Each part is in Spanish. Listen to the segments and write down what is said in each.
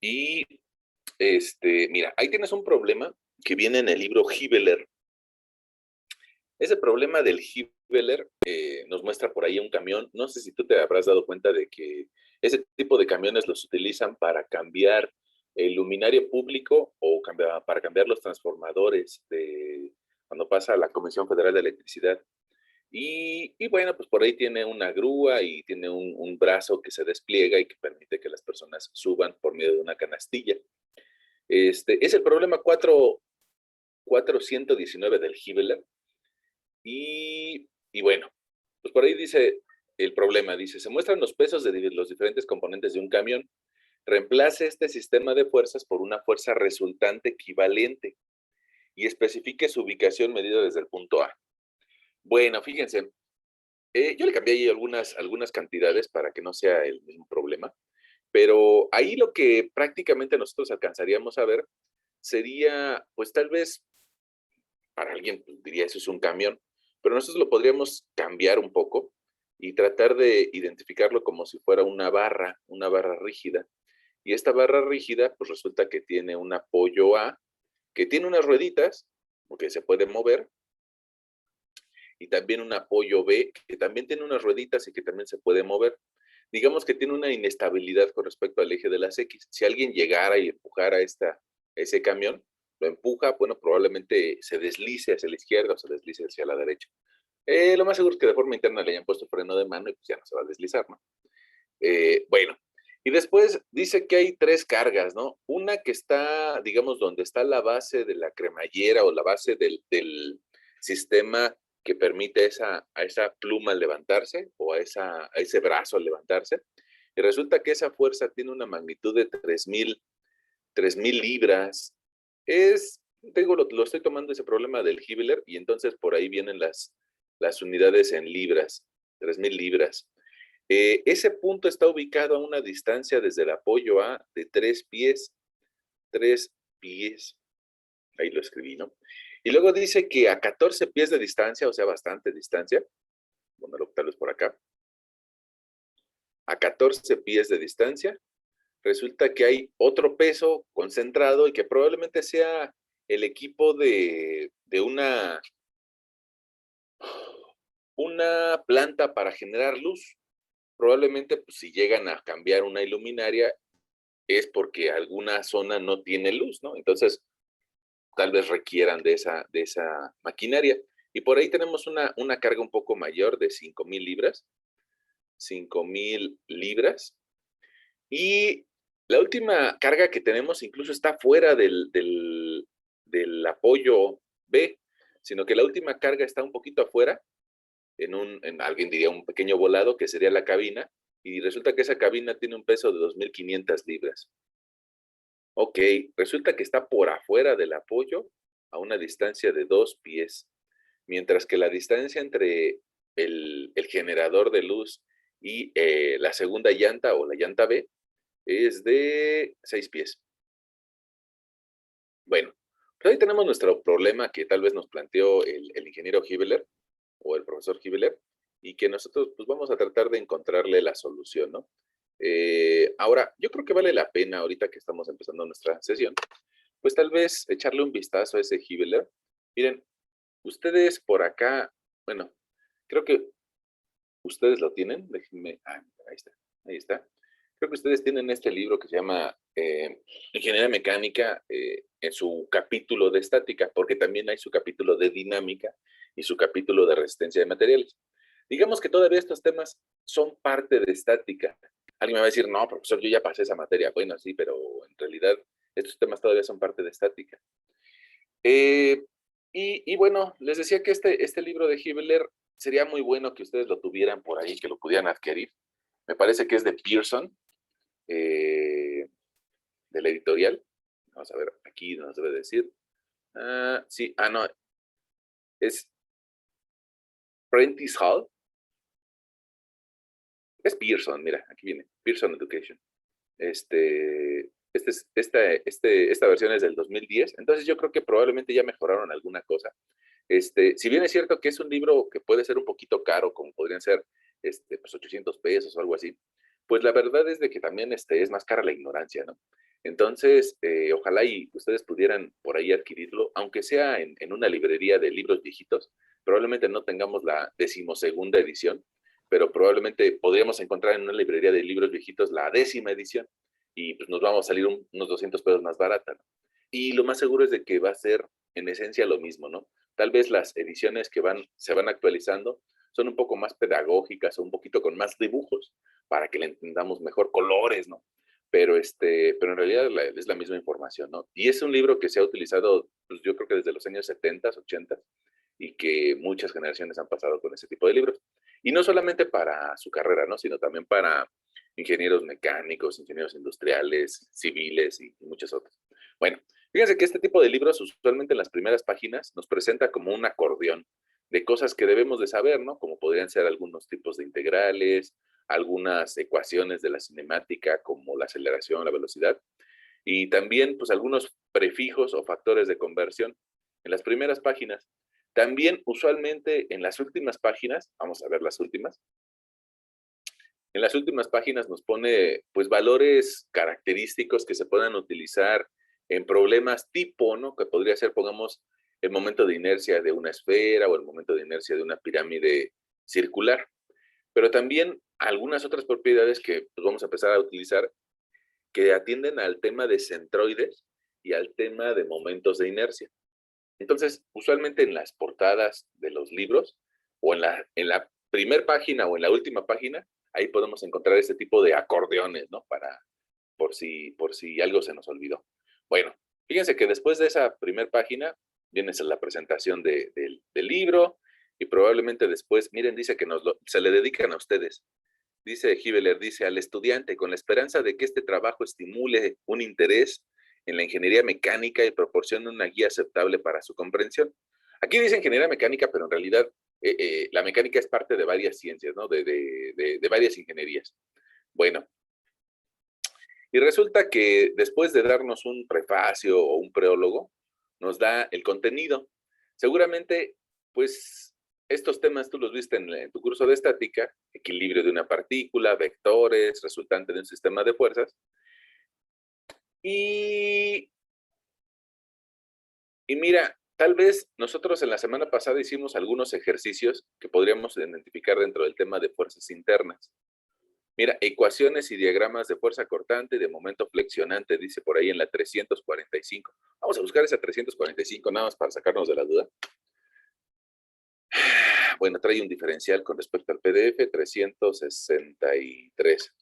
Y, mira, ahí tienes un problema que viene en el libro Gibeler. Ese problema del Gibeler nos muestra por ahí un camión. No sé si tú te habrás dado cuenta de que ese tipo de camiones los utilizan para cambiar el luminario público o para cambiar los transformadores de cuando pasa la Comisión Federal de Electricidad. Y bueno, pues por ahí tiene una grúa y tiene un brazo que se despliega y que permite que las personas suban por medio de una canastilla. Es el problema 419 del Gibeler. Y bueno, pues por ahí dice el problema, dice, se muestran los pesos de los diferentes componentes de un camión. Reemplace este sistema de fuerzas por una fuerza resultante equivalente y especifique su ubicación medida desde el punto A. Bueno, fíjense, yo le cambié ahí algunas cantidades para que no sea el mismo problema, pero ahí lo que prácticamente nosotros alcanzaríamos a ver sería, pues tal vez para alguien pues, diría eso es un camión, pero nosotros lo podríamos cambiar un poco y tratar de identificarlo como si fuera una barra rígida. Y esta barra rígida, pues resulta que tiene un apoyo A, que tiene unas rueditas, porque se puede mover, y también un apoyo B, que también tiene unas rueditas y que también se puede mover. Digamos que tiene una inestabilidad con respecto al eje de las X. Si alguien llegara y empujara ese camión, lo empuja, bueno, probablemente se deslice hacia la izquierda o se deslice hacia la derecha. Lo más seguro es que de forma interna le hayan puesto freno de mano y pues ya no se va a deslizar, ¿no? Bueno, y después dice que hay tres cargas, ¿no? Una que está, digamos, donde está la base de la cremallera o la base del sistema que permite a esa pluma levantarse o a ese brazo levantarse. Y resulta que esa fuerza tiene una magnitud de 3,000 libras. Lo estoy tomando ese problema del Gibeler y entonces por ahí vienen las unidades en libras, 3,000 libras. Ese punto está ubicado a una distancia desde el apoyo A de 3 pies, ahí lo escribí, ¿no? Y luego dice que a 14 pies de distancia, o sea, bastante distancia, bueno, tal vez por acá, a 14 pies de distancia, resulta que hay otro peso concentrado y que probablemente sea el equipo de una planta para generar luz. Probablemente, pues, si llegan a cambiar una iluminaria, es porque alguna zona no tiene luz, ¿no? Entonces, tal vez requieran de esa maquinaria. Y por ahí tenemos una carga un poco mayor de 5,000 libras. 5,000 libras. Y la última carga que tenemos incluso está fuera del apoyo B, sino que la última carga está un poquito afuera, alguien diría un pequeño volado, que sería la cabina, y resulta que esa cabina tiene un peso de 2,500 libras. Ok, resulta que está por afuera del apoyo a una distancia de 2 pies, mientras que la distancia entre el generador de luz y la segunda llanta o la llanta B es de 6 pies. Bueno, pues ahí tenemos nuestro problema que tal vez nos planteó el ingeniero Gibeler o el profesor Gibeler y que nosotros pues vamos a tratar de encontrarle la solución, ¿no? Ahora, yo creo que vale la pena ahorita que estamos empezando nuestra sesión, pues tal vez echarle un vistazo a ese Gibeler. Miren, ustedes por acá, bueno, creo que ustedes lo tienen, déjenme, ahí está. Creo que ustedes tienen este libro que se llama Ingeniería Mecánica en su capítulo de estática, porque también hay su capítulo de dinámica y su capítulo de resistencia de materiales. Digamos que todavía estos temas son parte de estática. Alguien me va a decir, no, profesor, yo ya pasé esa materia. Bueno, sí, pero en realidad estos temas todavía son parte de estática. Eh, y bueno, les decía que este libro de Hibbler sería muy bueno que ustedes lo tuvieran por ahí, que lo pudieran adquirir. Me parece que es de Pearson, de la editorial. Vamos a ver, aquí nos debe decir. Sí, no, es Prentice Hall. Es Pearson, mira, aquí viene, Pearson Education. Esta versión es del 2010, entonces yo creo que probablemente ya mejoraron alguna cosa. Si bien es cierto que es un libro que puede ser un poquito caro, como podrían ser pues 800 pesos o algo así, pues la verdad es de que también es más cara la ignorancia, ¿no? Entonces, ojalá y ustedes pudieran por ahí adquirirlo, aunque sea en una librería de libros viejitos. Probablemente no tengamos la 12ª edición, pero probablemente podríamos encontrar en una librería de libros viejitos la 10ª edición y pues nos vamos a salir unos 200 pesos más barata, ¿no? Y lo más seguro es de que va a ser en esencia lo mismo, ¿no? Tal vez las ediciones que se van actualizando son un poco más pedagógicas o un poquito con más dibujos para que le entendamos mejor colores, ¿no? Pero en realidad es la misma información, ¿no? Y es un libro que se ha utilizado, pues yo creo que desde los años 70, 80, y que muchas generaciones han pasado con ese tipo de libros. Y no solamente para su carrera, ¿no? Sino también para ingenieros mecánicos, ingenieros industriales, civiles y muchos otros. Bueno, fíjense que este tipo de libros usualmente en las primeras páginas nos presenta como un acordeón de cosas que debemos de saber, ¿no? Como podrían ser algunos tipos de integrales, algunas ecuaciones de la cinemática como la aceleración, la velocidad, y también pues algunos prefijos o factores de conversión en las primeras páginas. También usualmente en las últimas páginas, vamos a ver las últimas, en las últimas páginas nos pone pues valores característicos que se puedan utilizar en problemas tipo, ¿no? Que podría ser, pongamos, el momento de inercia de una esfera o el momento de inercia de una pirámide circular. Pero también algunas otras propiedades que pues, vamos a empezar a utilizar que atienden al tema de centroides y al tema de momentos de inercia. Entonces, usualmente en las portadas de los libros o en la primer página o en la última página, ahí podemos encontrar este tipo de acordeones, ¿no? Por si algo se nos olvidó. Bueno, fíjense que después de esa primera página viene la presentación del libro y probablemente después, miren, dice que se le dedican a ustedes. Dice Hibeler, dice al estudiante, con la esperanza de que este trabajo estimule un interés en la ingeniería mecánica y proporcione una guía aceptable para su comprensión. Aquí dice ingeniería mecánica, pero en realidad la mecánica es parte de varias ciencias, ¿no? De varias ingenierías. Bueno, y resulta que después de darnos un prefacio o un preólogo, nos da el contenido. Seguramente, pues, estos temas tú los viste en tu curso de estática, equilibrio de una partícula, vectores, resultante de un sistema de fuerzas. Y, y mira, tal vez nosotros en la semana pasada hicimos algunos ejercicios que podríamos identificar dentro del tema de fuerzas internas. Mira, ecuaciones y diagramas de fuerza cortante y de momento flexionante, dice por ahí en la 345. Vamos a buscar esa 345 nada más para sacarnos de la duda. Bueno, trae un diferencial con respecto al PDF, 363.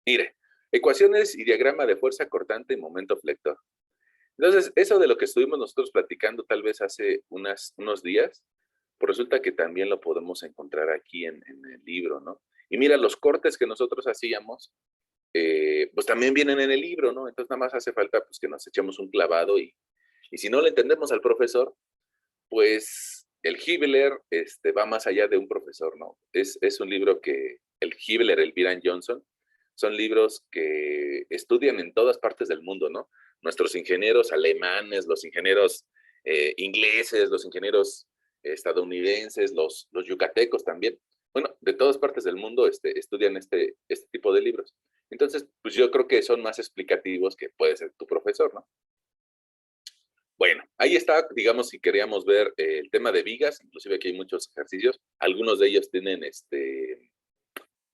Mire, ecuaciones y diagrama de fuerza cortante y momento flector. Entonces, eso de lo que estuvimos nosotros platicando tal vez hace unos días, pues resulta que también lo podemos encontrar aquí en el libro, ¿no? Y mira, los cortes que nosotros hacíamos, pues también vienen en el libro, ¿no? Entonces nada más hace falta pues que nos echemos un clavado y si no le entendemos al profesor, pues el Hibbeler va más allá de un profesor, ¿no? Es un libro que el Hibbeler, el Byron Johnson, son libros que estudian en todas partes del mundo, ¿no? Nuestros ingenieros alemanes, los ingenieros ingleses, los ingenieros estadounidenses, los yucatecos también. Bueno, de todas partes del mundo estudian este tipo de libros. Entonces, pues yo creo que son más explicativos que puede ser tu profesor, ¿no? Bueno, ahí está, digamos, si queríamos ver el tema de vigas, inclusive aquí hay muchos ejercicios, algunos de ellos tienen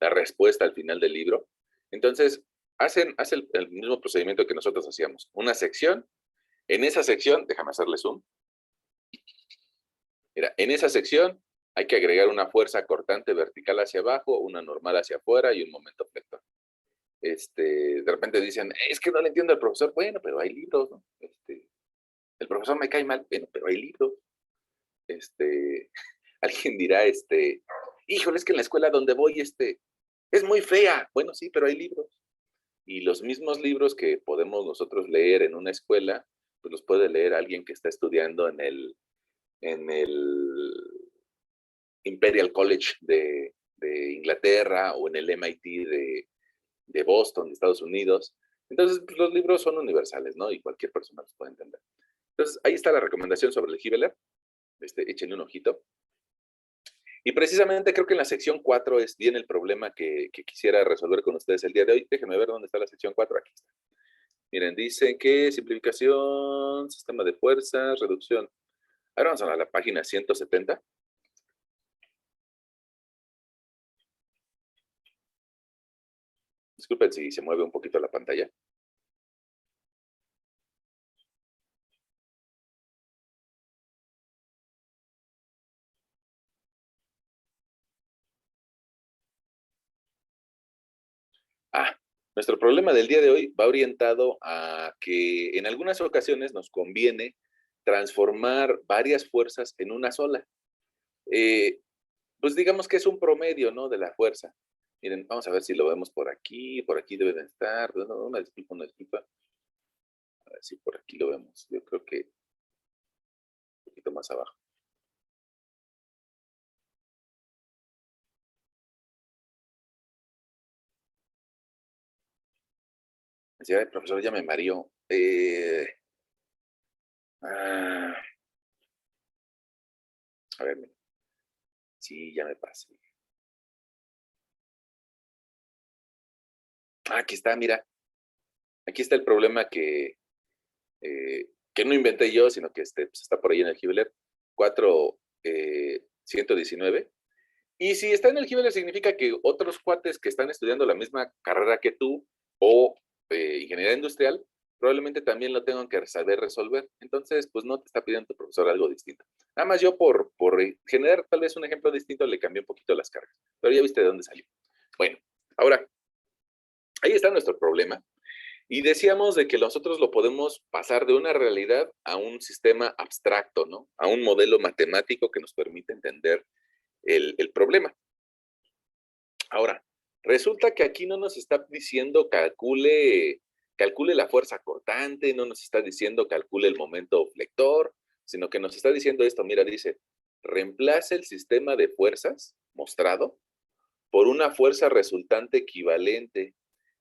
la respuesta al final del libro. Entonces, hace el mismo procedimiento que nosotros hacíamos, una sección, en esa sección, déjame hacerle zoom, mira, en esa sección hay que agregar una fuerza cortante vertical hacia abajo, una normal hacia afuera y un momento flector. De repente dicen, es que no le entiendo al profesor, bueno, pero hay libros, ¿no? El profesor me cae mal, bueno, pero hay libros. Alguien dirá, híjole, es que en la escuela donde voy, es muy fea. Bueno, sí, pero hay libros. Y los mismos libros que podemos nosotros leer en una escuela, pues los puede leer alguien que está estudiando en el Imperial College de Inglaterra o en el MIT de Boston, de Estados Unidos. Entonces, pues, los libros son universales, ¿no? Y cualquier persona los puede entender. Entonces, ahí está la recomendación sobre el Hibbeler. Échenle un ojito. Y precisamente creo que en la sección 4 viene el problema que quisiera resolver con ustedes el día de hoy. Déjenme ver dónde está la sección 4. Aquí está. Miren, dicen que simplificación, sistema de fuerzas, reducción. Ahora vamos a la página 170. Disculpen si se mueve un poquito la pantalla. Ah, nuestro problema del día de hoy va orientado a que en algunas ocasiones nos conviene transformar varias fuerzas en una sola. Eh, pues digamos que es un promedio, ¿no? De la fuerza. Miren, vamos a ver si lo vemos por aquí debe de estar. No, no, una disculpa. A ver si por aquí lo vemos. Yo creo que un poquito más abajo. Decía, "Ay, profesor, ya me mareó. Ah, a ver, mira. Sí, ya me pasé. Ah, aquí está, mira. Aquí está el problema que no inventé yo, sino que pues, está por ahí en el Giveler, 4, 119. Y si está en el Giveler significa que otros cuates que están estudiando la misma carrera que tú o ingeniería industrial, probablemente también lo tengan que saber resolver. Entonces, pues no te está pidiendo tu profesor algo distinto. Nada más yo por generar tal vez un ejemplo distinto le cambié un poquito las cargas. Pero ya viste de dónde salió. Bueno, ahora, ahí está nuestro problema. Y decíamos de que nosotros lo podemos pasar de una realidad a un sistema abstracto, ¿no? A un modelo matemático que nos permite entender el problema. Ahora, resulta que aquí no nos está diciendo calcule la fuerza cortante, no nos está diciendo calcule el momento flector, sino que nos está diciendo esto, mira, dice, reemplace el sistema de fuerzas mostrado por una fuerza resultante equivalente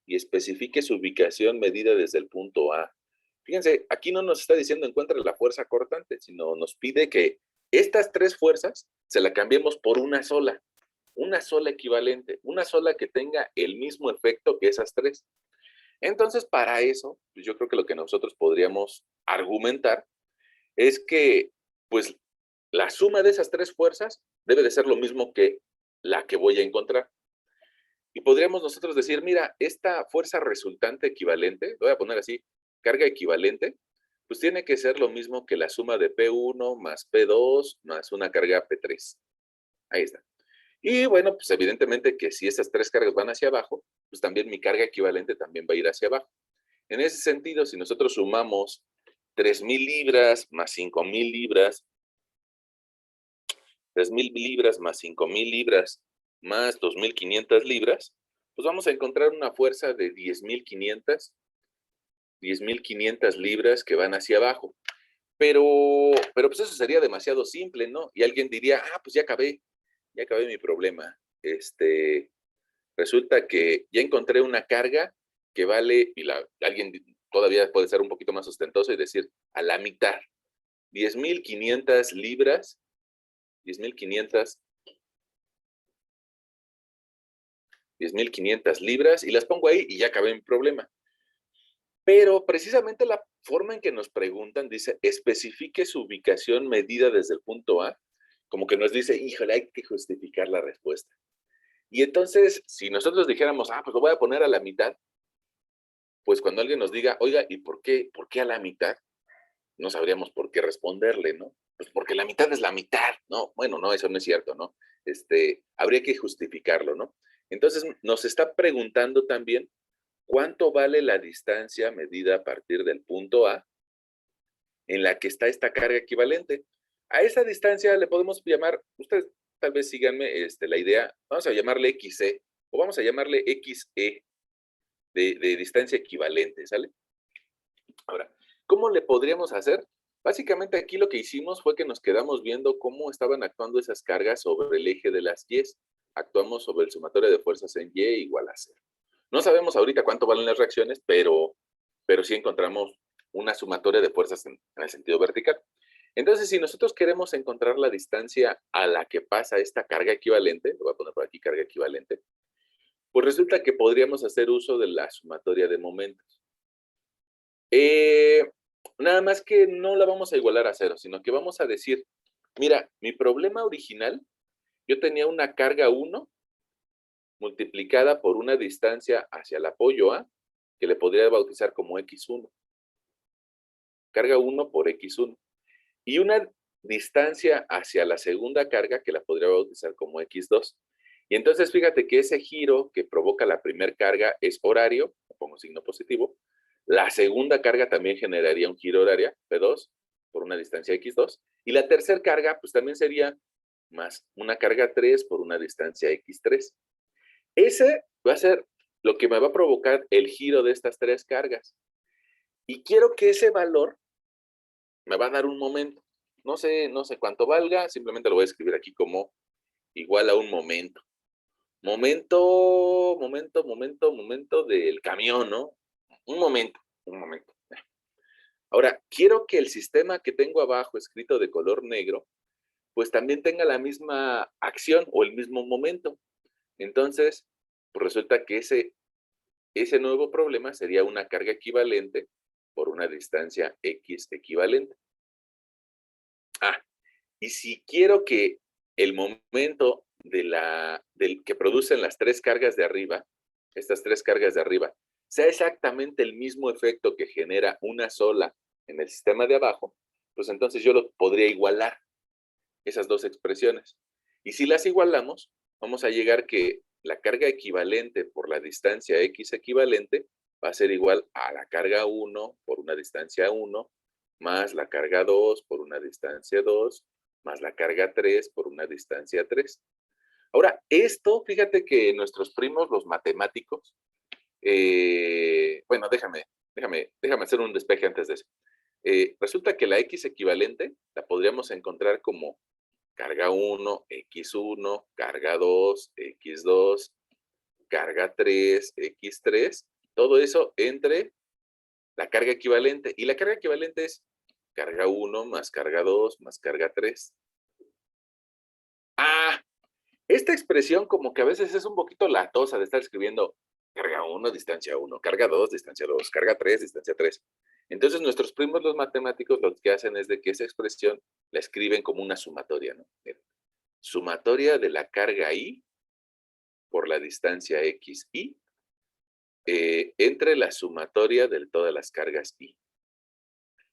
y especifique su ubicación medida desde el punto A. Fíjense, aquí no nos está diciendo encuentre la fuerza cortante, sino nos pide que estas tres fuerzas se la cambiemos por una sola equivalente, una sola que tenga el mismo efecto que esas tres. Entonces, para eso, pues yo creo que lo que nosotros podríamos argumentar es que, pues, la suma de esas tres fuerzas debe de ser lo mismo que la que voy a encontrar. Y podríamos nosotros decir, mira, esta fuerza resultante equivalente, lo voy a poner así, carga equivalente, pues tiene que ser lo mismo que la suma de P1 más P2 más una carga P3. Ahí está. Y bueno, pues evidentemente que si esas tres cargas van hacia abajo, pues también mi carga equivalente también va a ir hacia abajo. En ese sentido, si nosotros sumamos 3,000 libras más 5,000 libras, 3,000 libras más 5,000 libras más 2,500 libras, pues vamos a encontrar una fuerza de 10,500 libras que van hacia abajo. Pero pues eso sería demasiado simple, ¿no? Y alguien diría, pues ya acabé mi problema. Resulta que ya encontré una carga que vale, y alguien todavía puede ser un poquito más ostentoso y decir, a la mitad, 10,500 libras, 10,500 10,500 libras, y las pongo ahí y ya acabé mi problema. Pero precisamente la forma en que nos preguntan dice, especifique su ubicación medida desde el punto A, como que nos dice, híjole, hay que justificar la respuesta. Y entonces, si nosotros dijéramos, pues lo voy a poner a la mitad, pues cuando alguien nos diga, oiga, ¿y por qué a la mitad? No sabríamos por qué responderle, ¿no? Pues porque la mitad es la mitad, ¿no? Bueno, no, eso no es cierto, ¿no? Habría que justificarlo, ¿no? Entonces, nos está preguntando también cuánto vale la distancia medida a partir del punto A en la que está esta carga equivalente. A esa distancia le podemos llamar, ustedes tal vez síganme la idea, vamos a llamarle XC o vamos a llamarle XE de distancia equivalente, ¿sale? Ahora, ¿cómo le podríamos hacer? Básicamente aquí lo que hicimos fue que nos quedamos viendo cómo estaban actuando esas cargas sobre el eje de las Y. Actuamos sobre el sumatorio de fuerzas en Y igual a 0. No sabemos ahorita cuánto valen las reacciones, pero sí encontramos una sumatoria de fuerzas en el sentido vertical. Entonces, si nosotros queremos encontrar la distancia a la que pasa esta carga equivalente, lo voy a poner por aquí, carga equivalente, pues resulta que podríamos hacer uso de la sumatoria de momentos. Eh, Nada más que no la vamos a igualar a cero, sino que vamos a decir, mira, mi problema original, yo tenía una carga 1 multiplicada por una distancia hacia el apoyo A, que le podría bautizar como X1. Carga 1 por X1. Y una distancia hacia la segunda carga, que la podría bautizar como X2. Y entonces fíjate que ese giro que provoca la primera carga es horario, pongo signo positivo. La segunda carga también generaría un giro horario, P2, por una distancia X2. Y la tercera carga, pues también sería más una carga 3 por una distancia X3. Ese va a ser lo que me va a provocar el giro de estas tres cargas. Y quiero que ese valor me va a dar un momento. No sé cuánto valga, simplemente lo voy a escribir aquí como igual a un momento. Momento del camión, ¿no? Un momento. Ahora, quiero que el sistema que tengo abajo escrito de color negro, pues también tenga la misma acción o el mismo momento. Entonces, pues resulta que ese nuevo problema sería una carga equivalente por una distancia X equivalente. Y si quiero que el momento del que producen las tres cargas de arriba, estas tres cargas de arriba, sea exactamente el mismo efecto que genera una sola en el sistema de abajo, pues entonces yo lo podría igualar, esas dos expresiones. Y si las igualamos, vamos a llegar que la carga equivalente por la distancia X equivalente va a ser igual a la carga 1 por una distancia 1, más la carga 2 por una distancia 2, más la carga 3 por una distancia 3. Ahora, esto, fíjate que nuestros primos, los matemáticos, bueno, déjame hacer un despeje antes de eso. Resulta que la X equivalente la podríamos encontrar como carga 1, X1, carga 2, X2, carga 3, X3, todo eso entre la carga equivalente. Y la carga equivalente es carga 1 más carga 2 más carga 3. Esta expresión como que a veces es un poquito latosa de estar escribiendo carga 1, distancia 1, carga 2, distancia 2, carga 3, distancia 3. Entonces nuestros primos los matemáticos lo que hacen es de que esa expresión la escriben como una sumatoria, ¿no? Miren, sumatoria de la carga I por la distancia XI entre la sumatoria de todas las cargas I.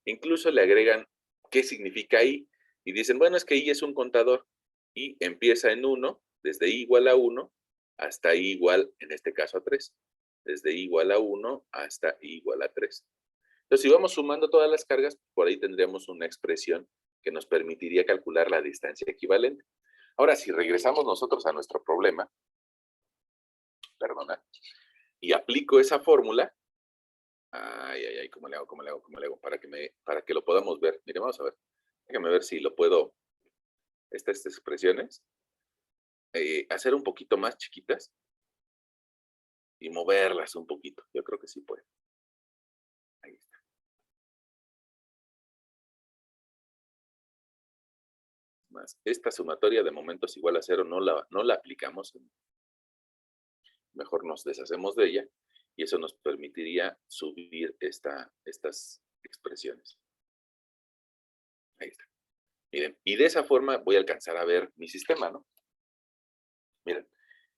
Incluso le agregan qué significa I y dicen, bueno, es que I es un contador. I empieza en 1, desde I igual a 1 hasta I igual, en este caso, a 3. Desde I igual a 1 hasta I igual a 3. Entonces, si vamos sumando todas las cargas, por ahí tendríamos una expresión que nos permitiría calcular la distancia equivalente. Ahora, si regresamos nosotros a nuestro problema, perdona, y aplico esa fórmula, ¿cómo le hago? Para que lo podamos ver. Mire, vamos a ver. Déjame ver si lo puedo, estas expresiones, hacer un poquito más chiquitas y moverlas un poquito. Yo creo que sí puede. Ahí está. Más, esta sumatoria de momentos igual a 0 no la aplicamos. Mejor nos deshacemos de ella y eso nos permitiría subir estas expresiones. Ahí está. Miren, y de esa forma voy a alcanzar a ver mi sistema, ¿no? Miren,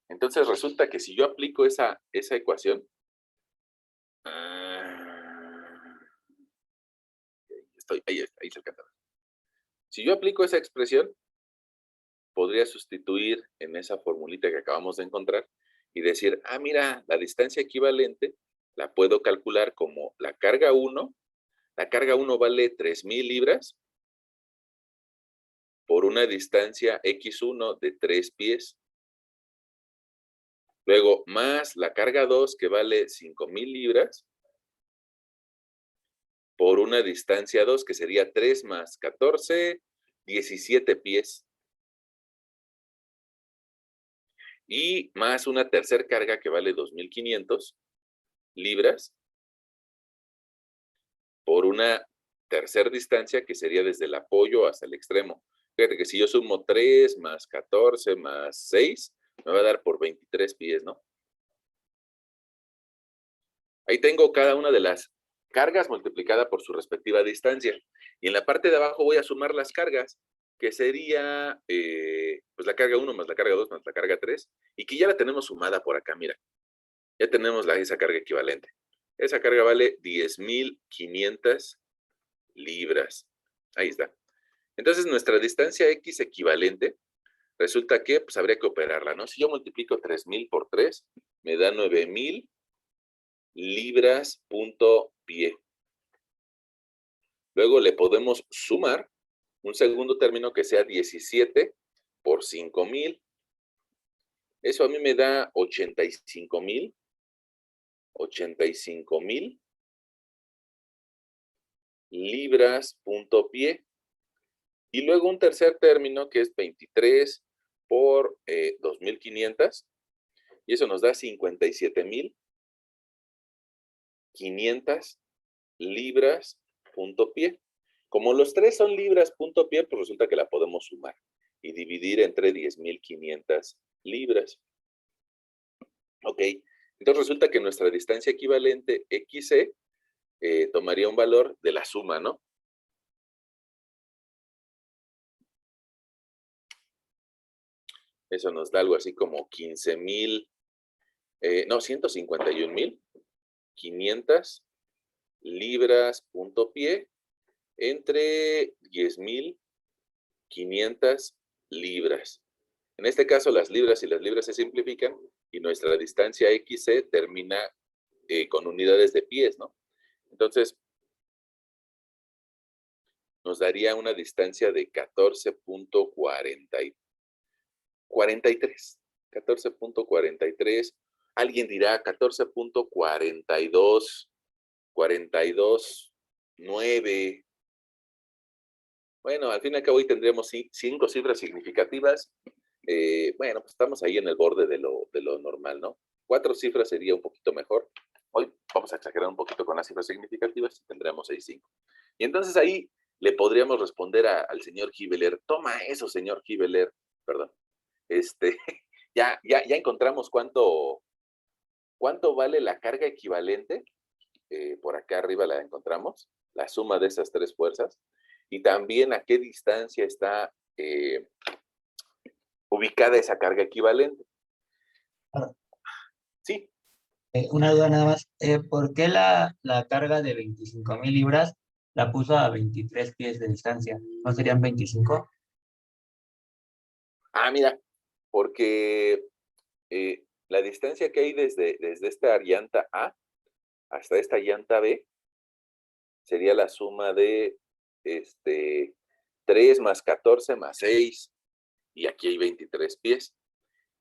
entonces resulta que si yo aplico esa ecuación, ahí se alcanza. Si yo aplico esa expresión, podría sustituir en esa formulita que acabamos de encontrar y decir, mira, la distancia equivalente la puedo calcular como la carga 1. La carga 1 vale 3,000 libras por una distancia X1 de 3 pies. Luego, más la carga 2 que vale 5,000 libras por una distancia 2 que sería 3 más 14, 17 pies. Y más una tercera carga que vale 2,500 libras por una tercera distancia que sería desde el apoyo hasta el extremo. Fíjate que si yo sumo 3 más 14 más 6, me va a dar por 23 pies, ¿no? Ahí tengo cada una de las cargas multiplicada por su respectiva distancia. Y en la parte de abajo voy a sumar las cargas, que sería pues la carga 1 más la carga 2 más la carga 3, y que ya la tenemos sumada por acá, mira. Ya tenemos esa carga equivalente. Esa carga vale 10,500 libras. Ahí está. Entonces, nuestra distancia X equivalente, resulta que pues habría que operarla, ¿no? Si yo multiplico 3,000 por 3, me da 9,000 libras punto pie. Luego le podemos sumar un segundo término que sea 17 por 5,000. Eso a mí me da 85,000 libras punto pie. Y luego un tercer término que es 23 por 2,500. Y eso nos da 57,500 libras punto pie. Como los tres son libras punto pie, pues resulta que la podemos sumar y dividir entre 10,500 libras. Ok, entonces resulta que nuestra distancia equivalente XC tomaría un valor de la suma, ¿no? Eso nos da algo así como 151,500 libras punto pie entre 10,500 libras. En este caso, las libras y las libras se simplifican y nuestra distancia XC termina con unidades de pies, ¿no? Entonces, nos daría una distancia de 14,43. 14,43. Alguien dirá 14,42, 42,9. Bueno, al fin y al cabo hoy tendríamos 5 cifras significativas. Bueno, pues estamos ahí en el borde de lo normal, ¿no? 4 cifras sería un poquito mejor. Hoy vamos a exagerar un poquito con las cifras significativas y tendríamos ahí 5. Y entonces ahí le podríamos responder al señor Hibeler. Toma eso, señor Hibeler. Perdón. Ya encontramos cuánto vale la carga equivalente. Por acá arriba la encontramos, la suma de esas tres fuerzas, y también a qué distancia está ubicada esa carga equivalente. Ah, Sí. una duda nada más. ¿Por qué la carga de 25,000 libras la puso a 23 pies de distancia? ¿No serían 25? Mira, porque la distancia que hay desde esta llanta A hasta esta llanta B sería la suma de 3 más 14 más 6, y aquí hay 23 pies.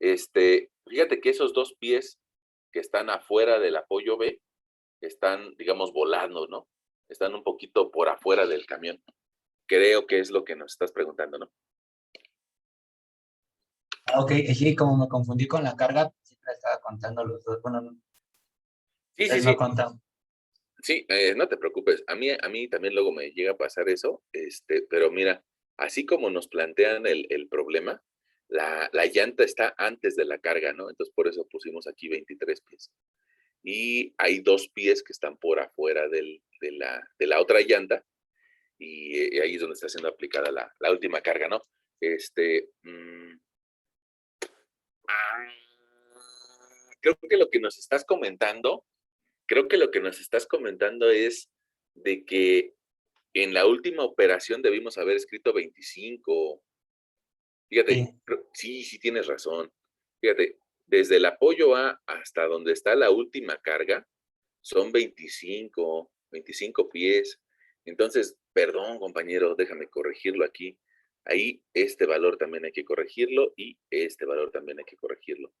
Fíjate que esos 2 pies que están afuera del apoyo B están, digamos, volando, ¿no? Están un poquito por afuera del camión. Creo que es lo que nos estás preguntando, ¿no? Ok, sí, como me confundí con la carga, siempre estaba contando los dos. Bueno, Sí, sí, él no sí. contaba. Sí, no te preocupes. A mí también luego me llega a pasar eso, pero mira, así como nos plantean el problema, la llanta está antes de la carga, ¿no? Entonces por eso pusimos aquí 23 pies. Y hay 2 pies que están por afuera de la otra llanta, y ahí es donde está siendo aplicada la última carga, ¿no? Este, mm, ah, creo que lo que nos estás comentando, es de que en la última operación debimos haber escrito 25. Fíjate, Sí. sí tienes razón. Fíjate, desde el apoyo A hasta donde está la última carga, son 25 pies. Entonces, perdón, compañero, déjame corregirlo aquí. Ahí este valor también hay que corregirlo y este valor también hay que corregirlo.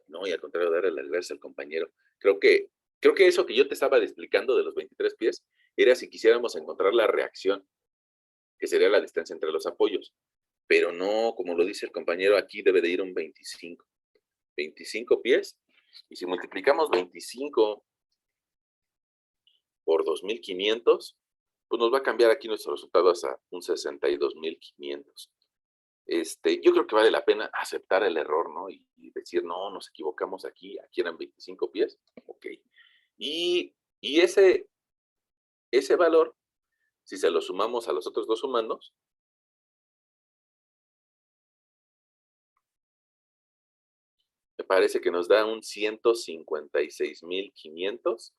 No, y al contrario, darle las gracias al compañero. Creo que, creo que eso que yo te estaba explicando de los 23 pies era si quisiéramos encontrar la reacción, que sería la distancia entre los apoyos. Pero no, como lo dice el compañero, aquí debe de ir un 25 pies. Y si multiplicamos 25 por 2,500, pues nos va a cambiar aquí nuestro resultado hasta un 62,500. Yo creo que vale la pena aceptar el error, ¿no? Y decir, no, nos equivocamos aquí eran 25 pies, ok. Y Y ese valor, si se lo sumamos a los otros dos sumandos, me parece que nos da un 156,500.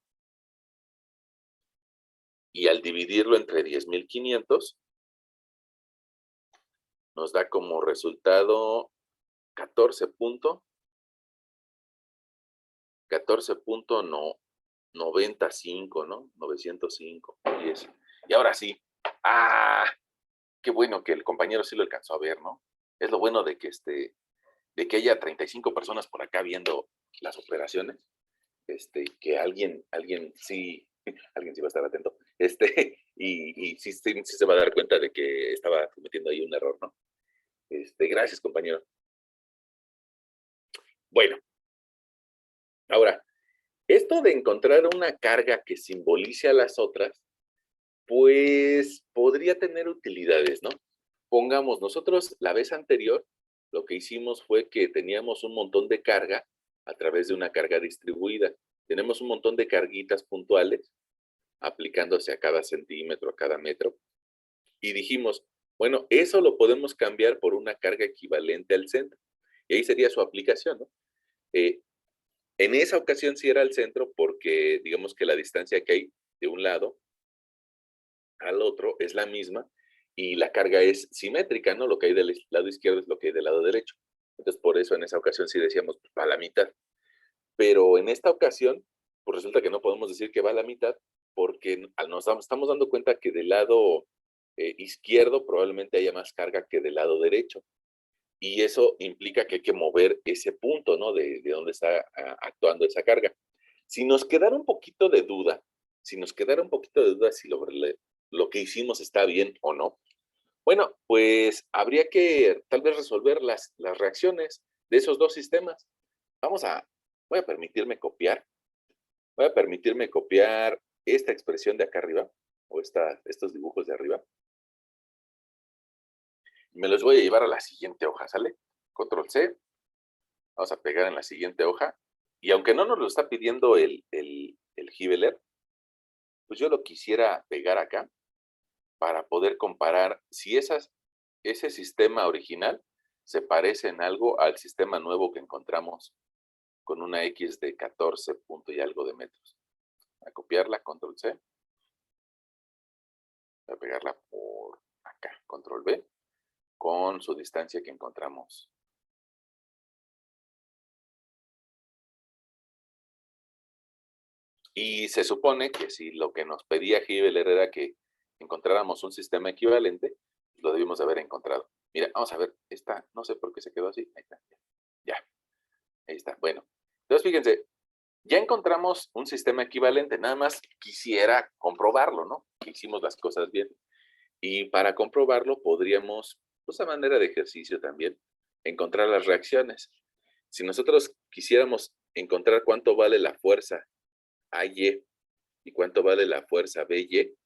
Y al dividirlo entre 10,500, nos da como resultado 14.95, ¿no? 905. Y ahora sí. Qué bueno que el compañero sí lo alcanzó a ver, ¿no? Es lo bueno de que de que haya 35 personas por acá viendo las operaciones, que alguien sí, alguien sí va a estar atento, y sí, sí se va a dar cuenta de que estaba cometiendo ahí un error, ¿no? Gracias, compañero. Bueno, ahora, esto de encontrar una carga que simbolice a las otras, pues podría tener utilidades, ¿no? Pongamos, nosotros la vez anterior, lo que hicimos fue que teníamos un montón de carga a través de una carga distribuida. Tenemos un montón de carguitas puntuales aplicándose a cada centímetro, a cada metro. Y dijimos, bueno, eso lo podemos cambiar por una carga equivalente al centro. Y ahí sería su aplicación, ¿no? En esa ocasión sí era al centro porque digamos que la distancia que hay de un lado al otro es la misma y la carga es simétrica, ¿no? Lo que hay del lado izquierdo es lo que hay del lado derecho. Entonces, por eso en esa ocasión sí decíamos pues, va a la mitad. Pero en esta ocasión, pues resulta que no podemos decir que va a la mitad porque nos estamos dando cuenta que del lado izquierdo probablemente haya más carga que del lado derecho. Y eso implica que hay que mover ese punto, ¿no? De donde está actuando esa carga. Si nos quedara un poquito de duda, si lo que hicimos está bien o no, bueno, pues habría que tal vez resolver las reacciones de esos dos sistemas. Voy a permitirme copiar, esta expresión de acá arriba, o estos dibujos de arriba, y me los voy a llevar a la siguiente hoja, ¿sale? Control C, vamos a pegar en la siguiente hoja, y aunque no nos lo está pidiendo el Giveler, pues yo lo quisiera pegar acá para poder comparar si ese sistema original se parece en algo al sistema nuevo que encontramos con una X de 14 punto y algo de metros. Voy a copiarla, control C. Voy a pegarla por acá, control V, con su distancia que encontramos. Y se supone que si lo que nos pedía Giveler era que encontráramos un sistema equivalente, lo debimos de haber encontrado. Mira, vamos a ver, no sé por qué se quedó así. Ahí está, ya, ahí está. Bueno, entonces fíjense, ya encontramos un sistema equivalente, nada más quisiera comprobarlo, ¿no? Que hicimos las cosas bien. Y para comprobarlo podríamos, pues a manera de ejercicio también, encontrar las reacciones. Si nosotros quisiéramos encontrar cuánto vale la fuerza AY y cuánto vale la fuerza BY,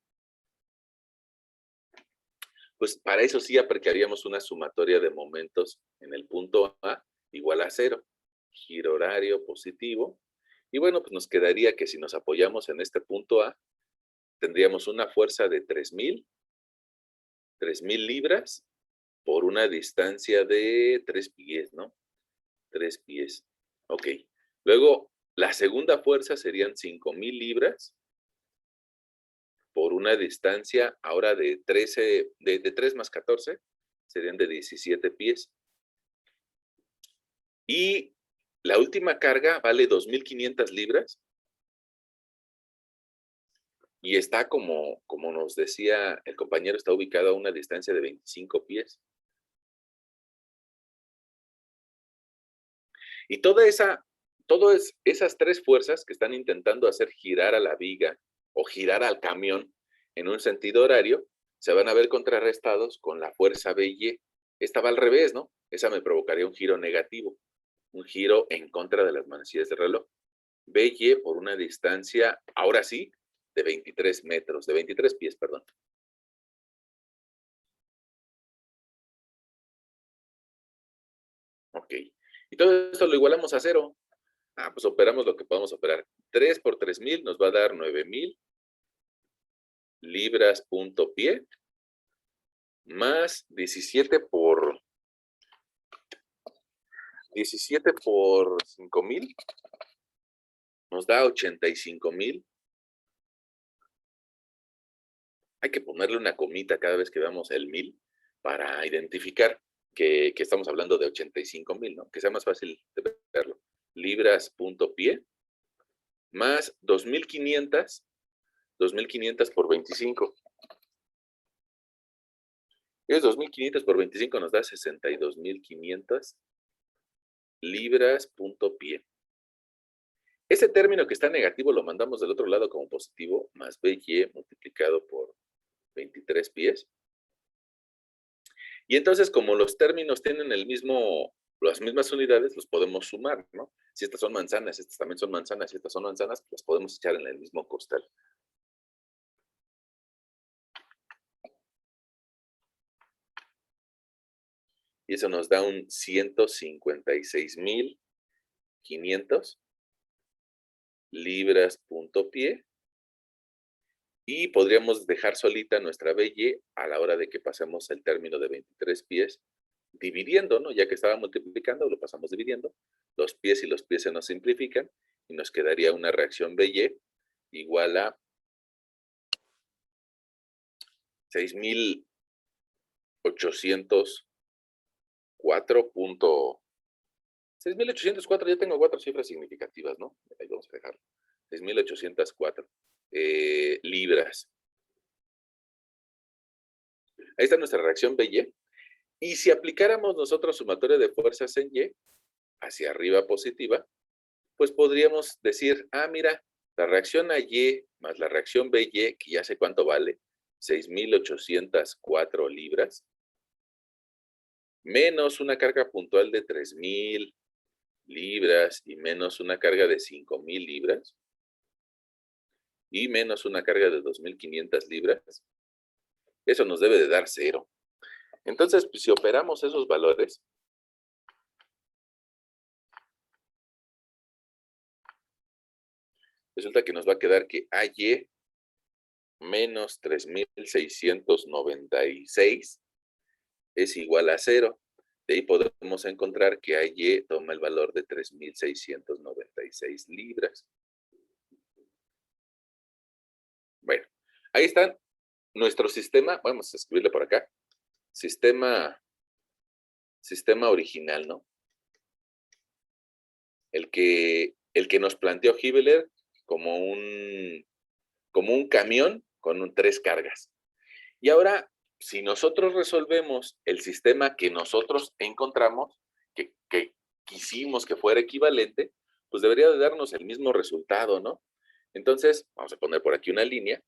pues para eso sí aplicaríamos una sumatoria de momentos en el punto A igual a 0, giro horario positivo, y bueno, pues nos quedaría que si nos apoyamos en este punto A, tendríamos una fuerza de 3,000 libras por una distancia de 3 pies, ¿no? 3 pies. Ok. Luego, la segunda fuerza serían 5,000 libras por una distancia ahora de 3 más 14, serían de 17 pies. Y la última carga vale 2,500 libras y está como nos decía el compañero, está ubicado a una distancia de 25 pies. Y todas esas tres fuerzas que están intentando hacer girar a la viga o girar al camión en un sentido horario, se van a ver contrarrestados con la fuerza BY. Esta va al revés, ¿no? Esa me provocaría un giro negativo, un giro en contra de las manecillas del reloj. BY por una distancia, ahora sí, de 23 metros, de 23 pies, perdón. Ok. Y todo esto lo igualamos a 0. Pues operamos lo que podamos operar. 3 por 3,000 nos va a dar 9,000 libras punto pie, más 17 por 5,000 nos da 85,000. Hay que ponerle una comita cada vez que damos el 1,000 para identificar que estamos hablando de 85,000, ¿no? Que sea más fácil de verlo. Libras punto pie más 2,500 por 25. Es 2,500 por 25 nos da 62,500 libras punto pie. Ese término que está negativo lo mandamos del otro lado como positivo, más BY multiplicado por 23 pies. Y entonces, como los términos tienen las mismas unidades, los podemos sumar, ¿no? Si estas son manzanas, estas también son manzanas, si estas son manzanas, pues las podemos echar en el mismo costal. Y eso nos da un 156,500 libras punto pie. Y podríamos dejar solita nuestra BY a la hora de que pasemos el término de 23 pies, dividiendo, ¿no? Ya que estaba multiplicando, lo pasamos dividiendo. Los pies y los pies se nos simplifican y nos quedaría una reacción BY igual a 6,804. Ya tengo 4 cifras significativas, ¿no? Ahí vamos a dejarlo. 6,804 libras. Ahí está nuestra reacción BY. Y si aplicáramos nosotros sumatoria de fuerzas en Y, hacia arriba positiva, pues podríamos decir, mira, la reacción a Y más la reacción BY, que ya sé cuánto vale, 6,804 libras, menos una carga puntual de 3,000 libras y menos una carga de 5,000 libras y menos una carga de 2,500 libras, eso nos debe de dar 0. Entonces, pues, si operamos esos valores, resulta que nos va a quedar que AY menos 3,696 es igual a 0. De ahí podemos encontrar que AY toma el valor de 3,696 libras. Bueno, ahí está nuestro sistema. Vamos a escribirle por acá. Sistema original, ¿no? El que nos planteó Hibbeler como un camión con 3 cargas. Y ahora, si nosotros resolvemos el sistema que nosotros encontramos, que quisimos que fuera equivalente, pues debería de darnos el mismo resultado, ¿no? Entonces, vamos a poner por aquí una línea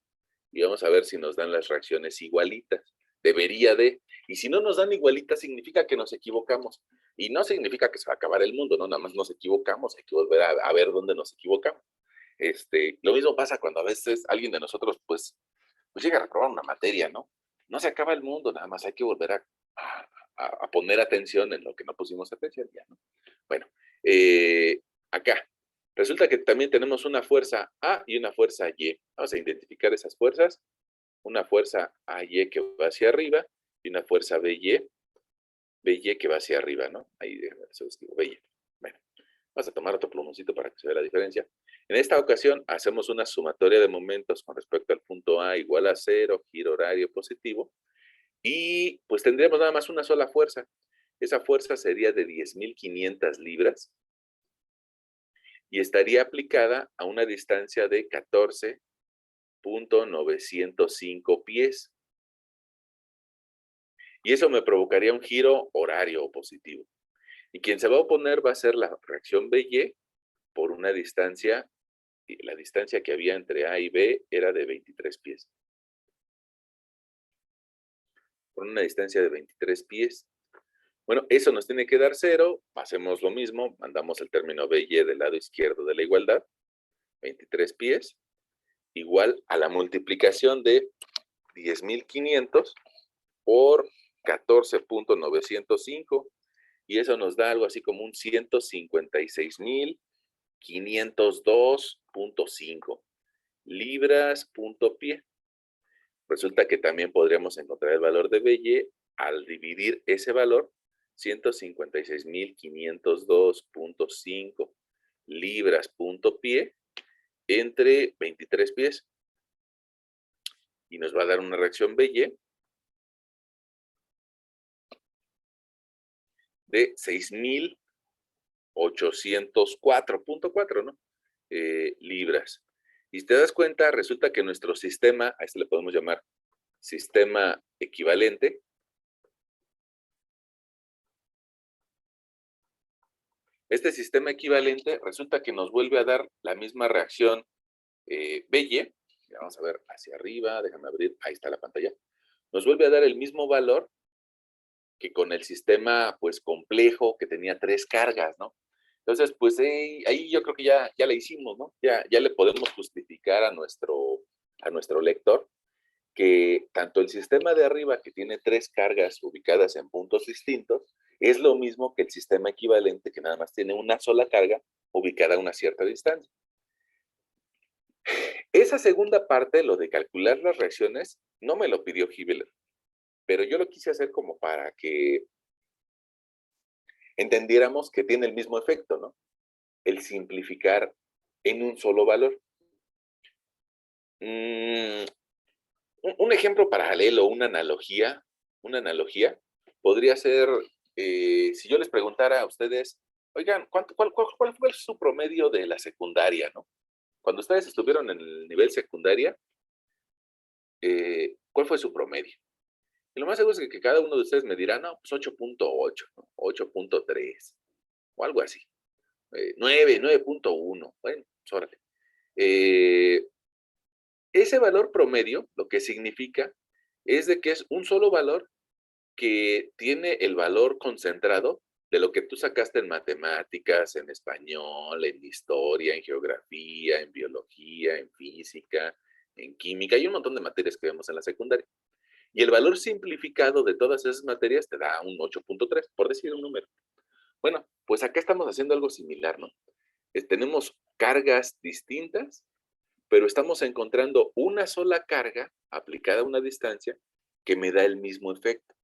y vamos a ver si nos dan las reacciones igualitas. Debería de. Y si no nos dan igualitas, significa que nos equivocamos. Y no significa que se va a acabar el mundo, ¿no? Nada más nos equivocamos, hay que volver a ver dónde nos equivocamos. Lo mismo pasa cuando a veces alguien de nosotros, pues llega a reprobar una materia, ¿no? No se acaba el mundo, nada más hay que volver a poner atención en lo que no pusimos atención ya, ¿no? Bueno, acá, resulta que también tenemos una fuerza A y una fuerza Y. Vamos a identificar esas fuerzas. Una fuerza AY que va hacia arriba y una fuerza BY que va hacia arriba, ¿no? Ahí se escribo BY. Bueno, vamos a tomar otro plumoncito para que se vea la diferencia. En esta ocasión hacemos una sumatoria de momentos con respecto al punto A igual a 0, giro horario positivo, y pues tendríamos nada más una sola fuerza. Esa fuerza sería de 10,500 libras y estaría aplicada a una distancia de 14,905 pies. Y eso me provocaría un giro horario positivo. Y quien se va a oponer va a ser la reacción BY por una distancia. La distancia que había entre A y B era de 23 pies. Por una distancia de 23 pies. Bueno, eso nos tiene que dar 0. Hacemos lo mismo. Mandamos el término BY del lado izquierdo de la igualdad. 23 pies. Igual a la multiplicación de 10,500 por 14,905. Y eso nos da algo así como un 156,500 502.5 libras punto pie. Resulta que también podríamos encontrar el valor de BY al dividir ese valor, 156.502.5 libras punto pie, entre 23 pies. Y nos va a dar una reacción BY de 6.804.4, ¿no? Libras. Y si te das cuenta, resulta que nuestro sistema, a este le podemos llamar sistema equivalente, este sistema equivalente resulta que nos vuelve a dar la misma reacción BY. Vamos a ver hacia arriba, déjame abrir, ahí está la pantalla. Nos vuelve a dar el mismo valor que con el sistema pues complejo que tenía 3 cargas, ¿no? Entonces, pues ahí yo creo que ya le hicimos, ¿no? Ya le podemos justificar a nuestro lector que tanto el sistema de arriba, que tiene 3 cargas ubicadas en puntos distintos, es lo mismo que el sistema equivalente, que nada más tiene una sola carga ubicada a una cierta distancia. Esa segunda parte, lo de calcular las reacciones, no me lo pidió Hibbeler, pero yo lo quise hacer como para que entendiéramos que tiene el mismo efecto, ¿no? El simplificar en un solo valor. Un ejemplo paralelo, una analogía podría ser, si yo les preguntara a ustedes, oigan, ¿cuál fue su promedio de la secundaria, no? Cuando ustedes estuvieron en el nivel secundaria, ¿cuál fue su promedio? Y lo más seguro es que cada uno de ustedes me dirá, no, pues 8.8, ¿no? 8.3, o algo así. 9.1, bueno, pues órale. Ese valor promedio, lo que significa, es de que es un solo valor que tiene el valor concentrado de lo que tú sacaste en matemáticas, en español, en historia, en geografía, en biología, en física, en química, y un montón de materias que vemos en la secundaria. Y el valor simplificado de todas esas materias te da un 8.3, por decir un número. Bueno, pues acá estamos haciendo algo similar, ¿no? Tenemos cargas distintas, pero estamos encontrando una sola carga aplicada a una distancia que me da el mismo efecto.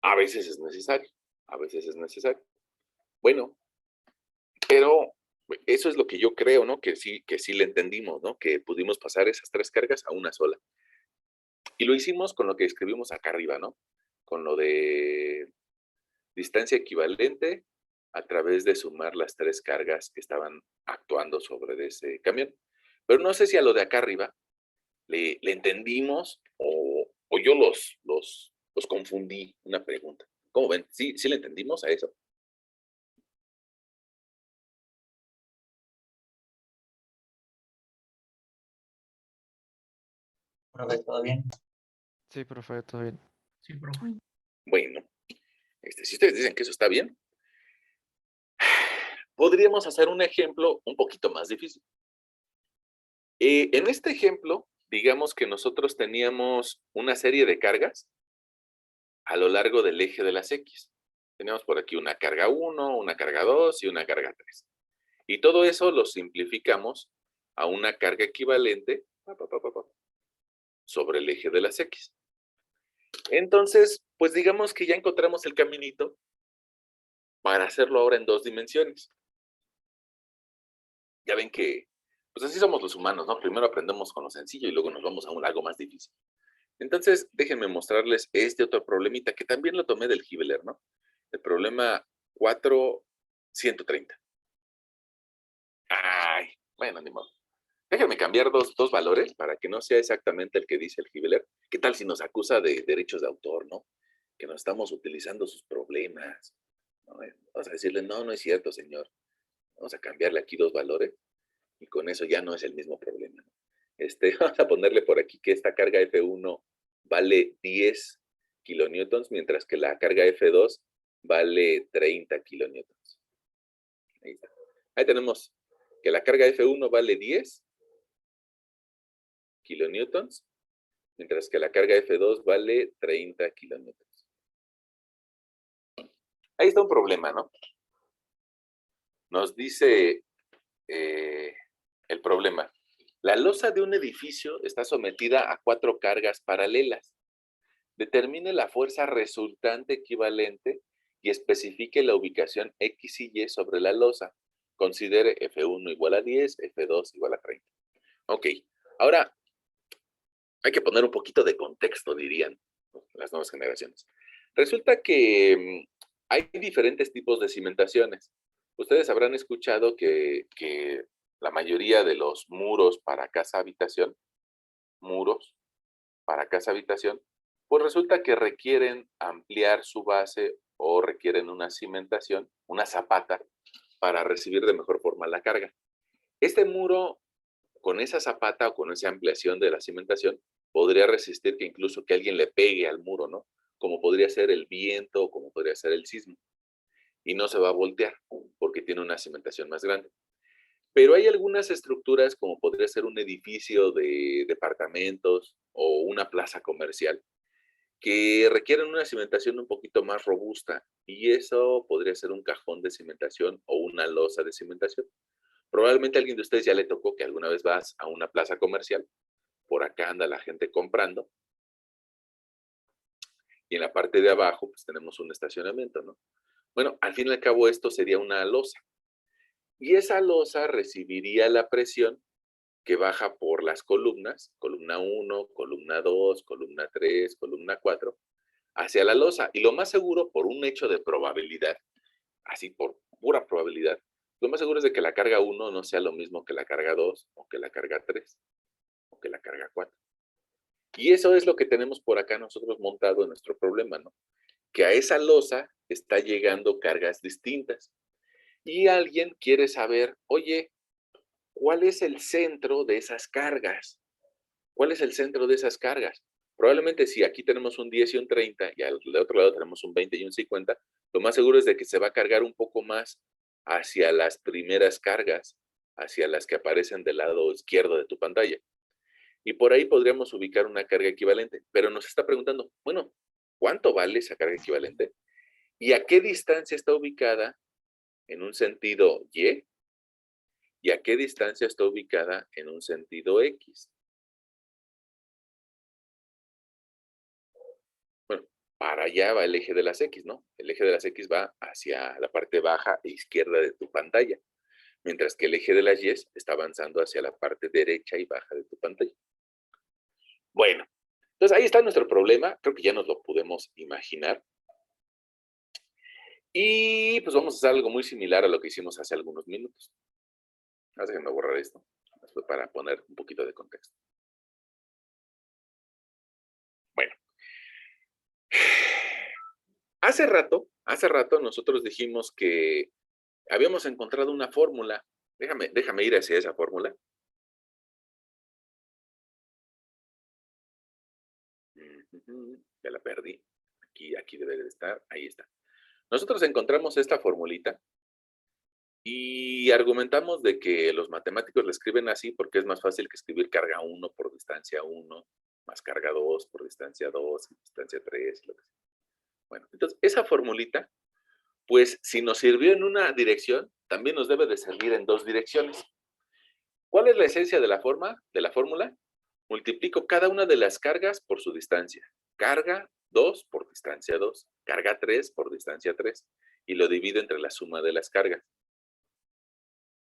A veces es necesario, a veces es necesario. Bueno, pero eso es lo que yo creo, ¿no? Que sí le entendimos, ¿no? Que pudimos pasar esas 3 cargas a una sola. Y lo hicimos con lo que escribimos acá arriba, ¿no? Con lo de distancia equivalente a través de sumar las 3 cargas que estaban actuando sobre ese camión. Pero no sé si a lo de acá arriba le entendimos o yo los confundí. Una pregunta. ¿Cómo ven? ¿Sí le entendimos a eso? Profe, ¿todo bien? Sí, profe, todo bien. Sí, profe. Bueno, si ustedes dicen que eso está bien, podríamos hacer un ejemplo un poquito más difícil. En este ejemplo, digamos que nosotros teníamos una serie de cargas a lo largo del eje de las X. Tenemos por aquí una carga 1, una carga 2 y una carga 3. Y todo eso lo simplificamos a una carga equivalente sobre el eje de las X. Entonces, pues digamos que ya encontramos el caminito para hacerlo ahora en 2 dimensiones. Ya ven que, pues así somos los humanos, ¿no? Primero aprendemos con lo sencillo y luego nos vamos a algo más difícil. Entonces, déjenme mostrarles este otro problemita que también lo tomé del Hibbeler, ¿no? El problema 4.130. Ay, bueno, ni modo. Déjenme cambiar dos valores para que no sea exactamente el que dice el Hibbeler. ¿Qué tal si nos acusa de derechos de autor, no? Que no estamos utilizando sus problemas. ¿No? Vamos a decirle, no es cierto, señor. Vamos a cambiarle aquí 2 valores y con eso ya no es el mismo problema. Vamos a ponerle por aquí que esta carga F1 vale 10 kilonewtons, mientras que la carga F2 vale 30 kilonewtons. Ahí está. Ahí tenemos que la carga F1 vale 10 kilonewtons, mientras que la carga F2 vale 30 kilonewtons. Ahí está un problema, ¿no? Nos dice el problema. La losa de un edificio está sometida a 4 cargas paralelas. Determine la fuerza resultante equivalente y especifique la ubicación X y Y sobre la losa. Considere F1 igual a 10, F2 igual a 30. Ok, ahora hay que poner un poquito de contexto, dirían, ¿no?, las nuevas generaciones. Resulta que hay diferentes tipos de cimentaciones. Ustedes habrán escuchado que la mayoría de los muros para casa-habitación, pues resulta que requieren ampliar su base o requieren una cimentación, una zapata, para recibir de mejor forma la carga. Este muro, con esa zapata o con esa ampliación de la cimentación, podría resistir que incluso que alguien le pegue al muro, ¿no? Como podría ser el viento, como podría ser el sismo. Y no se va a voltear porque tiene una cimentación más grande. Pero hay algunas estructuras, como podría ser un edificio de departamentos o una plaza comercial, que requieren una cimentación un poquito más robusta, y eso podría ser un cajón de cimentación o una losa de cimentación. Probablemente a alguien de ustedes ya le tocó que alguna vez vas a una plaza comercial, por acá anda la gente comprando, y en la parte de abajo pues tenemos un estacionamiento, ¿no? Bueno, al fin y al cabo esto sería una losa, y esa losa recibiría la presión que baja por las columnas, columna 1, columna 2, columna 3, columna 4, hacia la losa. Y lo más seguro, por un hecho de probabilidad, así por pura probabilidad, lo más seguro es de que la carga 1 no sea lo mismo que la carga 2, o que la carga 3, o que la carga 4. Y eso es lo que tenemos por acá nosotros montado en nuestro problema, ¿no? Que a esa losa está llegando cargas distintas. Y alguien quiere saber, oye, ¿cuál es el centro de esas cargas? ¿Cuál es el centro de esas cargas? Probablemente si aquí tenemos un 10 y un 30 y al otro lado tenemos un 20 y un 50, lo más seguro es de que se va a cargar un poco más hacia las primeras cargas, hacia las que aparecen del lado izquierdo de tu pantalla. Y por ahí podríamos ubicar una carga equivalente, pero nos está preguntando, bueno, ¿cuánto vale esa carga equivalente? ¿Y a qué distancia está ubicada en un sentido Y? ¿Y a qué distancia está ubicada en un sentido X? Bueno, para allá va el eje de las X, ¿no? El eje de las X va hacia la parte baja e izquierda de tu pantalla, mientras que el eje de las Y está avanzando hacia la parte derecha y baja de tu pantalla. Bueno, entonces ahí está nuestro problema, creo que ya nos lo podemos imaginar. Y pues vamos a hacer algo muy similar a lo que hicimos hace algunos minutos. Déjenme borrar esto, para poner un poquito de contexto. Bueno, hace rato nosotros dijimos que habíamos encontrado una fórmula. Déjame ir hacia esa fórmula. Ya la perdí. Aquí debe de estar. Ahí está. Nosotros encontramos esta formulita y argumentamos de que los matemáticos la escriben así porque es más fácil que escribir carga 1 por distancia 1, más carga 2 por distancia 2, y distancia 3, lo que sea. Bueno, entonces esa formulita, pues si nos sirvió en una dirección, también nos debe de servir en 2 direcciones. ¿Cuál es la esencia de la fórmula? Multiplico cada una de las cargas por su distancia. Carga 2 por distancia 2, carga 3 por distancia 3, y lo divido entre la suma de las cargas.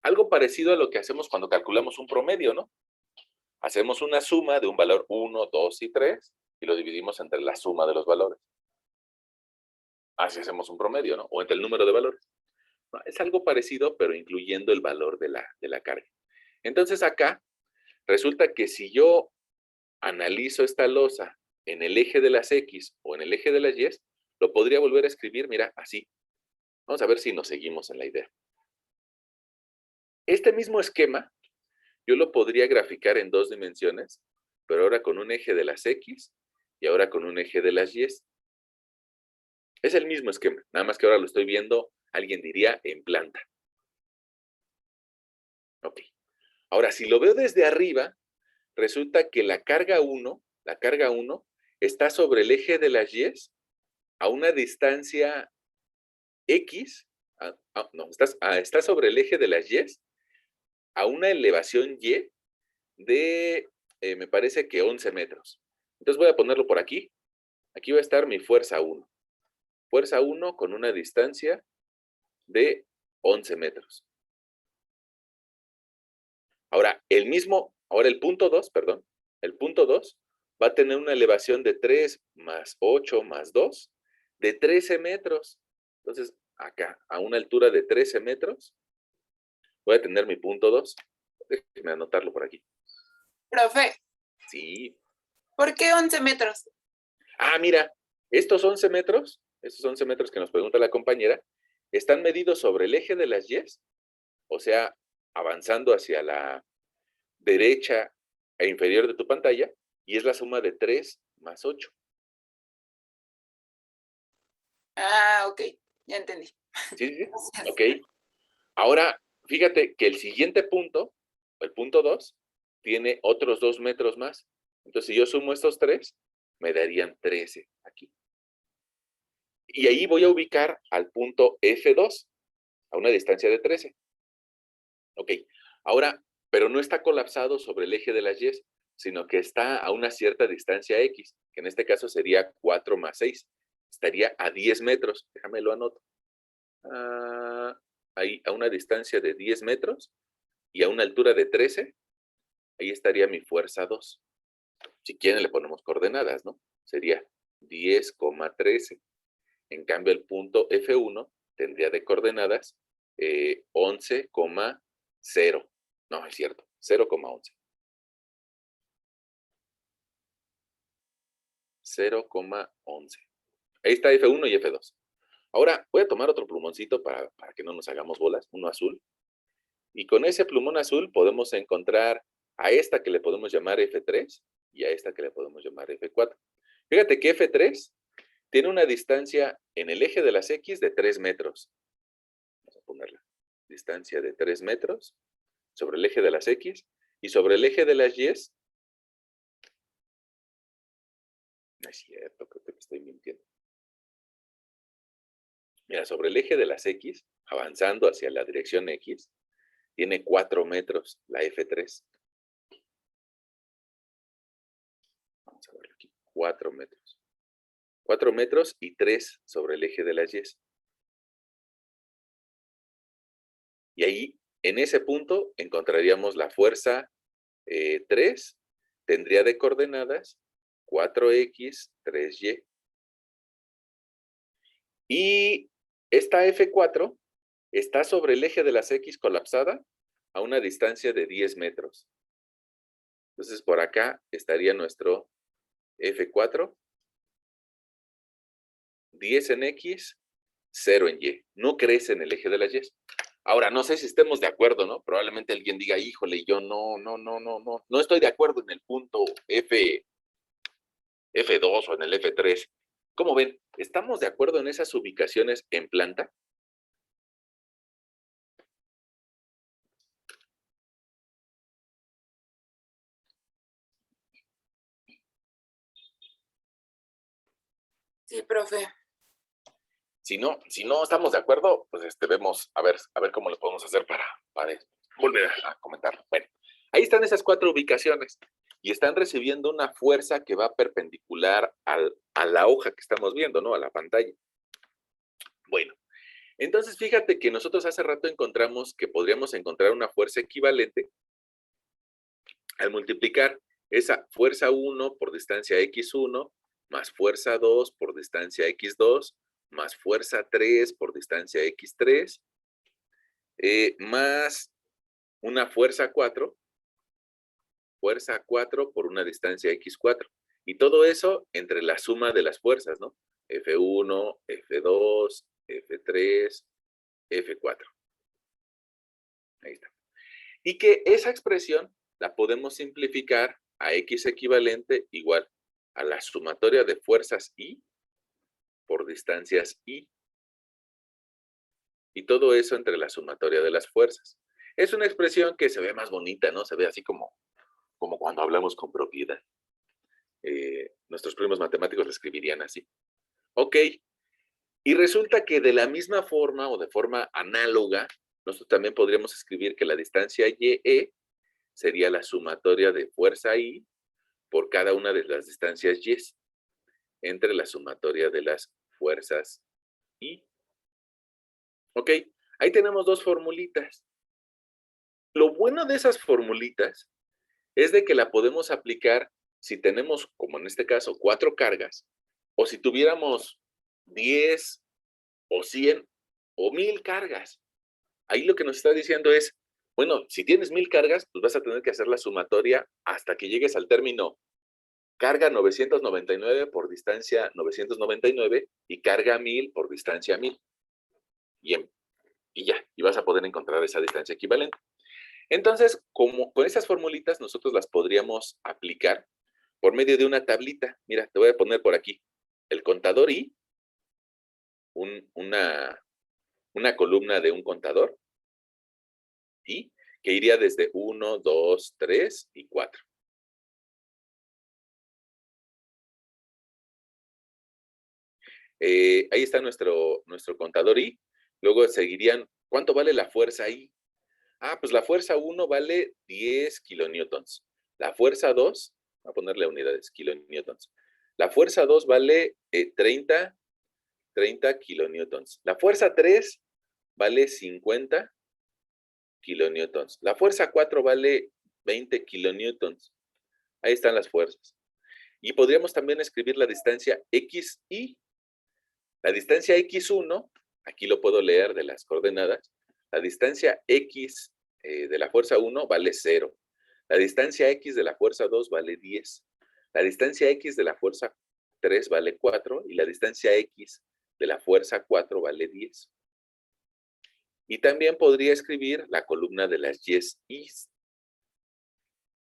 Algo parecido a lo que hacemos cuando calculamos un promedio, ¿no? Hacemos una suma de un valor 1, 2 y 3 y lo dividimos entre la suma de los valores. Así hacemos un promedio, ¿no? O entre el número de valores. No, es algo parecido, pero incluyendo el valor de la carga. Entonces acá, resulta que si yo analizo esta losa en el eje de las X o en el eje de las Y, lo podría volver a escribir, mira, así. Vamos a ver si nos seguimos en la idea. Este mismo esquema, yo lo podría graficar en 2 dimensiones, pero ahora con un eje de las X y ahora con un eje de las Y. Es el mismo esquema, nada más que ahora lo estoy viendo, alguien diría, en planta. Ok. Ahora, si lo veo desde arriba, resulta que la carga 1 está sobre el eje de las Y a una distancia X, no, está sobre el eje de las Y a una elevación Y de, me parece que 11 metros. Entonces voy a ponerlo por aquí. Aquí va a estar mi fuerza 1. Fuerza 1 con una distancia de 11 metros. Ahora, el punto 2, perdón, el punto 2 va a tener una elevación de 3 más 8 más 2 de 13 metros. Entonces, acá, a una altura de 13 metros, voy a tener mi punto 2. Déjenme anotarlo por aquí. Profe, Sí. ¿por qué 11 metros? Mira, estos 11 metros que nos pregunta la compañera, están medidos sobre el eje de las Y, o sea, avanzando hacia la derecha e inferior de tu pantalla, y es la suma de 3 más 8. Ok, ya entendí. ¿Sí? Gracias. Ok. Ahora, fíjate que el siguiente punto, el punto 2, tiene otros 2 metros más. Entonces, si yo sumo estos 3, me darían 13 aquí. Y ahí voy a ubicar al punto F2, a una distancia de 13. Ok. Ahora, pero no está colapsado sobre el eje de las Y, sino que está a una cierta distancia X, que en este caso sería 4 más 6. Estaría a 10 metros. Déjame lo anoto. Ahí, a una distancia de 10 metros y a una altura de 13, ahí estaría mi fuerza 2. Si quieren le ponemos coordenadas, ¿no? Sería 10,13. En cambio, el punto F1 tendría de coordenadas 11,0. No, es cierto, 0,11. 0,11. Ahí está F1 y F2. Ahora voy a tomar otro plumoncito para que no nos hagamos bolas, uno azul. Y con ese plumón azul podemos encontrar a esta que le podemos llamar F3 y a esta que le podemos llamar F4. Fíjate que F3 tiene una distancia en el eje de las X de 3 metros. Vamos a ponerla. Distancia de 3 metros sobre el eje de las X y sobre el eje de las Y. No es cierto, creo que me estoy mintiendo. Mira, sobre el eje de las X, avanzando hacia la dirección X, tiene 4 metros la F3. Vamos a verlo aquí. 4 metros. 4 metros y 3 sobre el eje de las Y. Y ahí, en ese punto, encontraríamos la fuerza 3, tendría de coordenadas 4x, 3y. Y esta F4 está sobre el eje de las X colapsada a una distancia de 10 metros. Entonces, por acá estaría nuestro F4, 10 en X, 0 en Y. No crece en el eje de las Y. Ahora, no sé si estemos de acuerdo, ¿no? Probablemente alguien diga, híjole, yo no estoy de acuerdo en el punto F2 o en el F3. ¿Cómo ven? ¿Estamos de acuerdo en esas ubicaciones en planta? Sí, profe. Si no estamos de acuerdo, pues vemos a ver cómo lo podemos hacer para volver a comentarlo. Bueno, ahí están esas 4 ubicaciones y están recibiendo una fuerza que va perpendicular a la hoja que estamos viendo, ¿no? A la pantalla. Bueno, entonces fíjate que nosotros hace rato encontramos que podríamos encontrar una fuerza equivalente al multiplicar esa fuerza 1 por distancia x1 más fuerza 2 por distancia x2 más fuerza 3 por distancia x3 más una fuerza 4 por una distancia x4. Y todo eso entre la suma de las fuerzas, ¿no? F1, F2, F3, F4. Ahí está. Y que esa expresión la podemos simplificar a X equivalente igual a la sumatoria de fuerzas I por distancias I. Y todo eso entre la sumatoria de las fuerzas. Es una expresión que se ve más bonita, ¿no? Se ve así como cuando hablamos con propiedad. Nuestros primos matemáticos la escribirían así. Ok, Y resulta que de la misma forma o de forma análoga, nosotros también podríamos escribir que la distancia YE sería la sumatoria de fuerza I por cada una de las distancias Y entre la sumatoria de las fuerzas I. Ok, ahí tenemos dos formulitas. Lo bueno de esas formulitas es de que la podemos aplicar si tenemos, como en este caso, 4 cargas, o si tuviéramos 10 o 100 o 1000 cargas. Ahí lo que nos está diciendo es, bueno, si tienes 1000 cargas, pues vas a tener que hacer la sumatoria hasta que llegues al término carga 999 por distancia 999 y carga 1000 por distancia 1000. Y ya, y vas a poder encontrar esa distancia equivalente. Entonces, como con esas formulitas, nosotros las podríamos aplicar por medio de una tablita. Mira, te voy a poner por aquí el contador I, una columna de un contador I, que iría desde 1, 2, 3 y 4. Ahí está nuestro contador I. Luego seguirían, ¿cuánto vale la fuerza I? Ah, pues la fuerza 1 vale 10 kilonewtons. La fuerza 2, voy a ponerle unidades, kilonewtons. La fuerza 2 vale 30 kilonewtons. La fuerza 3 vale 50 kilonewtons. La fuerza 4 vale 20 kilonewtons. Ahí están las fuerzas. Y podríamos también escribir la distancia XI. La distancia X1, aquí lo puedo leer de las coordenadas. La distancia X de la fuerza 1 vale 0. La distancia X de la fuerza 2 vale 10. La distancia X de la fuerza 3 vale 4 y la distancia X de la fuerza 4 vale 10. Y también podría escribir la columna de las Y's.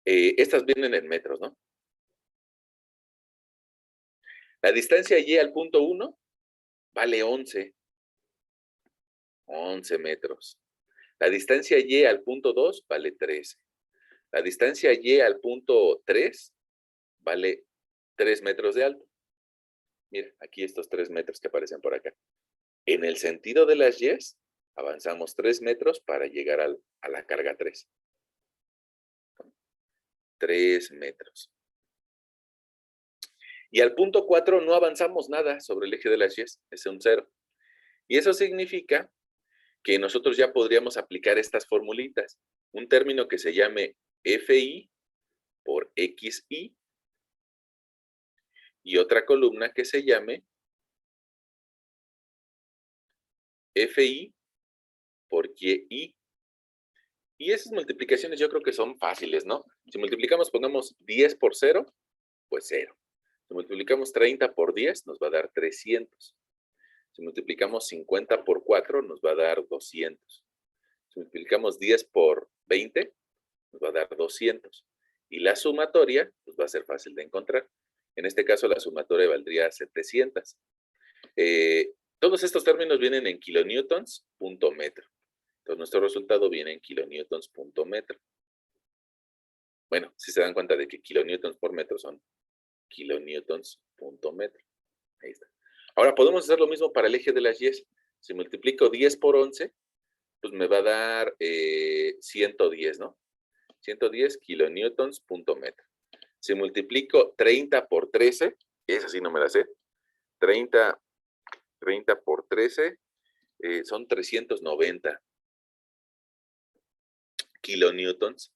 Estas vienen en metros, ¿no? La distancia Y al punto 1 vale 11 metros. La distancia Y al punto 2 vale 13. La distancia Y al punto 3 vale 3 metros de alto. Mira, aquí estos 3 metros que aparecen por acá. En el sentido de las Y's, avanzamos 3 metros para llegar a la carga 3. 3 metros. Y al punto 4 no avanzamos nada sobre el eje de las Y's, es un 0. Y eso significa que nosotros ya podríamos aplicar estas formulitas. Un término que se llame FI por XI y otra columna que se llame FI por YI. Y esas multiplicaciones yo creo que son fáciles, ¿no? Si multiplicamos, pongamos 10 por 0, pues 0. Si multiplicamos 30 por 10, nos va a dar 300. Si multiplicamos 50 por 4, nos va a dar 200. Si multiplicamos 10 por 20, nos va a dar 200. Y la sumatoria, pues va a ser fácil de encontrar. En este caso, la sumatoria valdría 700. Todos estos términos vienen en kilonewtons punto metro. Entonces, nuestro resultado viene en kilonewtons punto metro. Bueno, si se dan cuenta de que kilonewtons por metro son kilonewtons punto metro. Ahí está. Ahora, podemos hacer lo mismo para el eje de las Y's. Si multiplico 10 por 11, pues me va a dar 110, ¿no? 110 kilonewtons punto metro. Si multiplico 30 por 13, esa sí no me la sé, 30 por 13 son 390 kilonewtons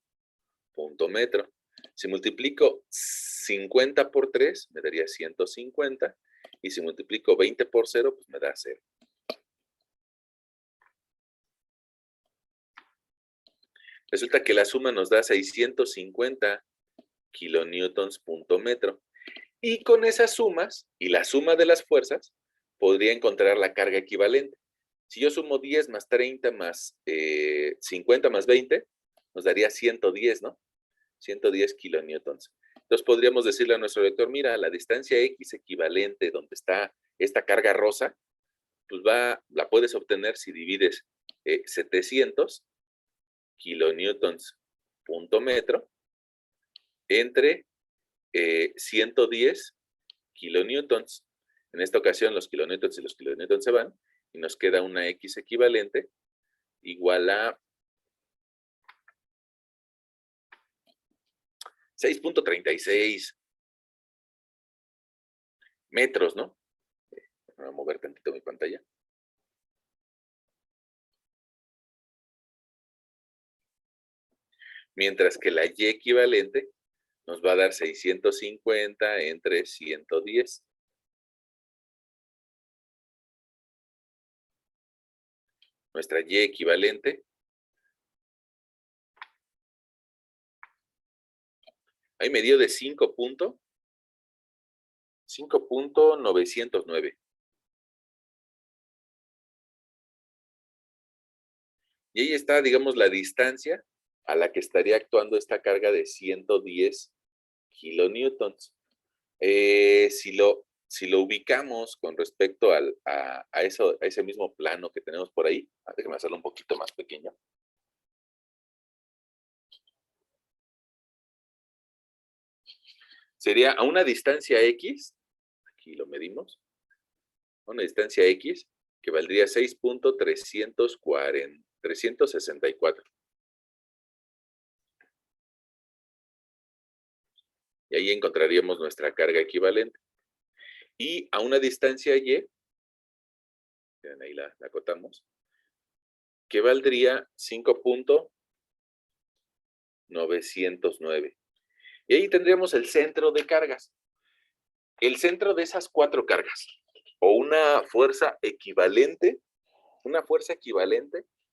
punto metro. Si multiplico 50 por 3, me daría 150. Y si multiplico 20 por 0, pues me da 0. Resulta que la suma nos da 650 kilonewtons punto metro. Y con esas sumas y la suma de las fuerzas, podría encontrar la carga equivalente. Si yo sumo 10 más 30 más 50 más 20, nos daría 110, ¿no? 110 kilonewtons. Entonces podríamos decirle a nuestro lector, mira, la distancia X equivalente donde está esta carga rosa, pues la puedes obtener si divides 700 kilonewtons punto metro entre 110 kilonewtons. En esta ocasión los kilonewtons y los kilonewtons se van y nos queda una X equivalente igual a 6.36 metros, ¿no? Voy a mover tantito mi pantalla. Mientras que la Y equivalente nos va a dar 650 entre 110. Nuestra Y equivalente, ahí me dio de 5.909. Y ahí está, digamos, la distancia a la que estaría actuando esta carga de 110 kilonewtons. Si lo ubicamos con respecto a ese mismo plano que tenemos por ahí, déjame hacerlo un poquito más pequeño. Sería a una distancia X, aquí lo medimos, a una distancia X que valdría 6.364. Y ahí encontraríamos nuestra carga equivalente. Y a una distancia Y, ahí la acotamos, que valdría 5.909. Y ahí tendríamos el centro de cargas. El centro de esas 4 cargas, o una fuerza equivalente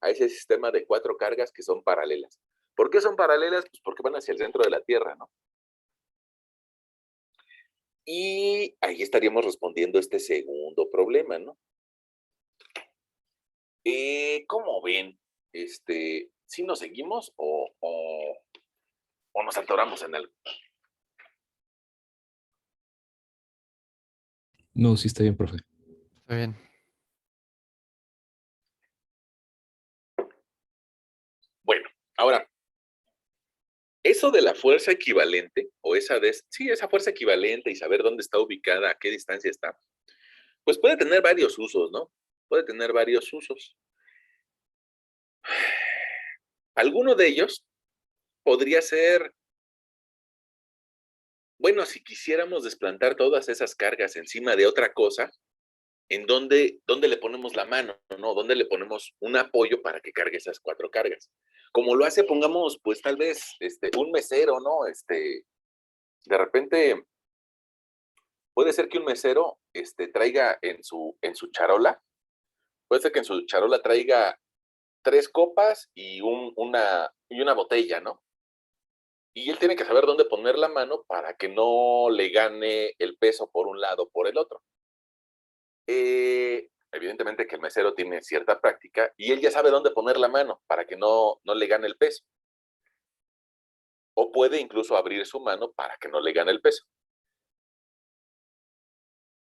a ese sistema de 4 cargas que son paralelas. ¿Por qué son paralelas? Pues porque van hacia el centro de la Tierra, ¿no? Y ahí estaríamos respondiendo este segundo problema, ¿no? ¿Cómo ven? ¿Sí nos seguimos o nos atoramos en algo? No, sí está bien, profe. Está bien. Bueno, ahora, eso de la fuerza equivalente, o esa fuerza equivalente y saber dónde está ubicada, a qué distancia está, pues puede tener varios usos, ¿no? Puede tener varios usos. Alguno de ellos podría ser, bueno, si quisiéramos desplantar todas esas cargas encima de otra cosa, ¿en dónde le ponemos la mano, no? ¿Dónde le ponemos un apoyo para que cargue esas 4 cargas? Como lo hace, pongamos, pues tal vez, un mesero, ¿no? De repente, puede ser que un mesero, traiga en su charola, puede ser que en su charola traiga 3 copas y una botella, ¿no? Y él tiene que saber dónde poner la mano para que no le gane el peso por un lado o por el otro. Evidentemente que el mesero tiene cierta práctica y él ya sabe dónde poner la mano para que no le gane el peso. O puede incluso abrir su mano para que no le gane el peso.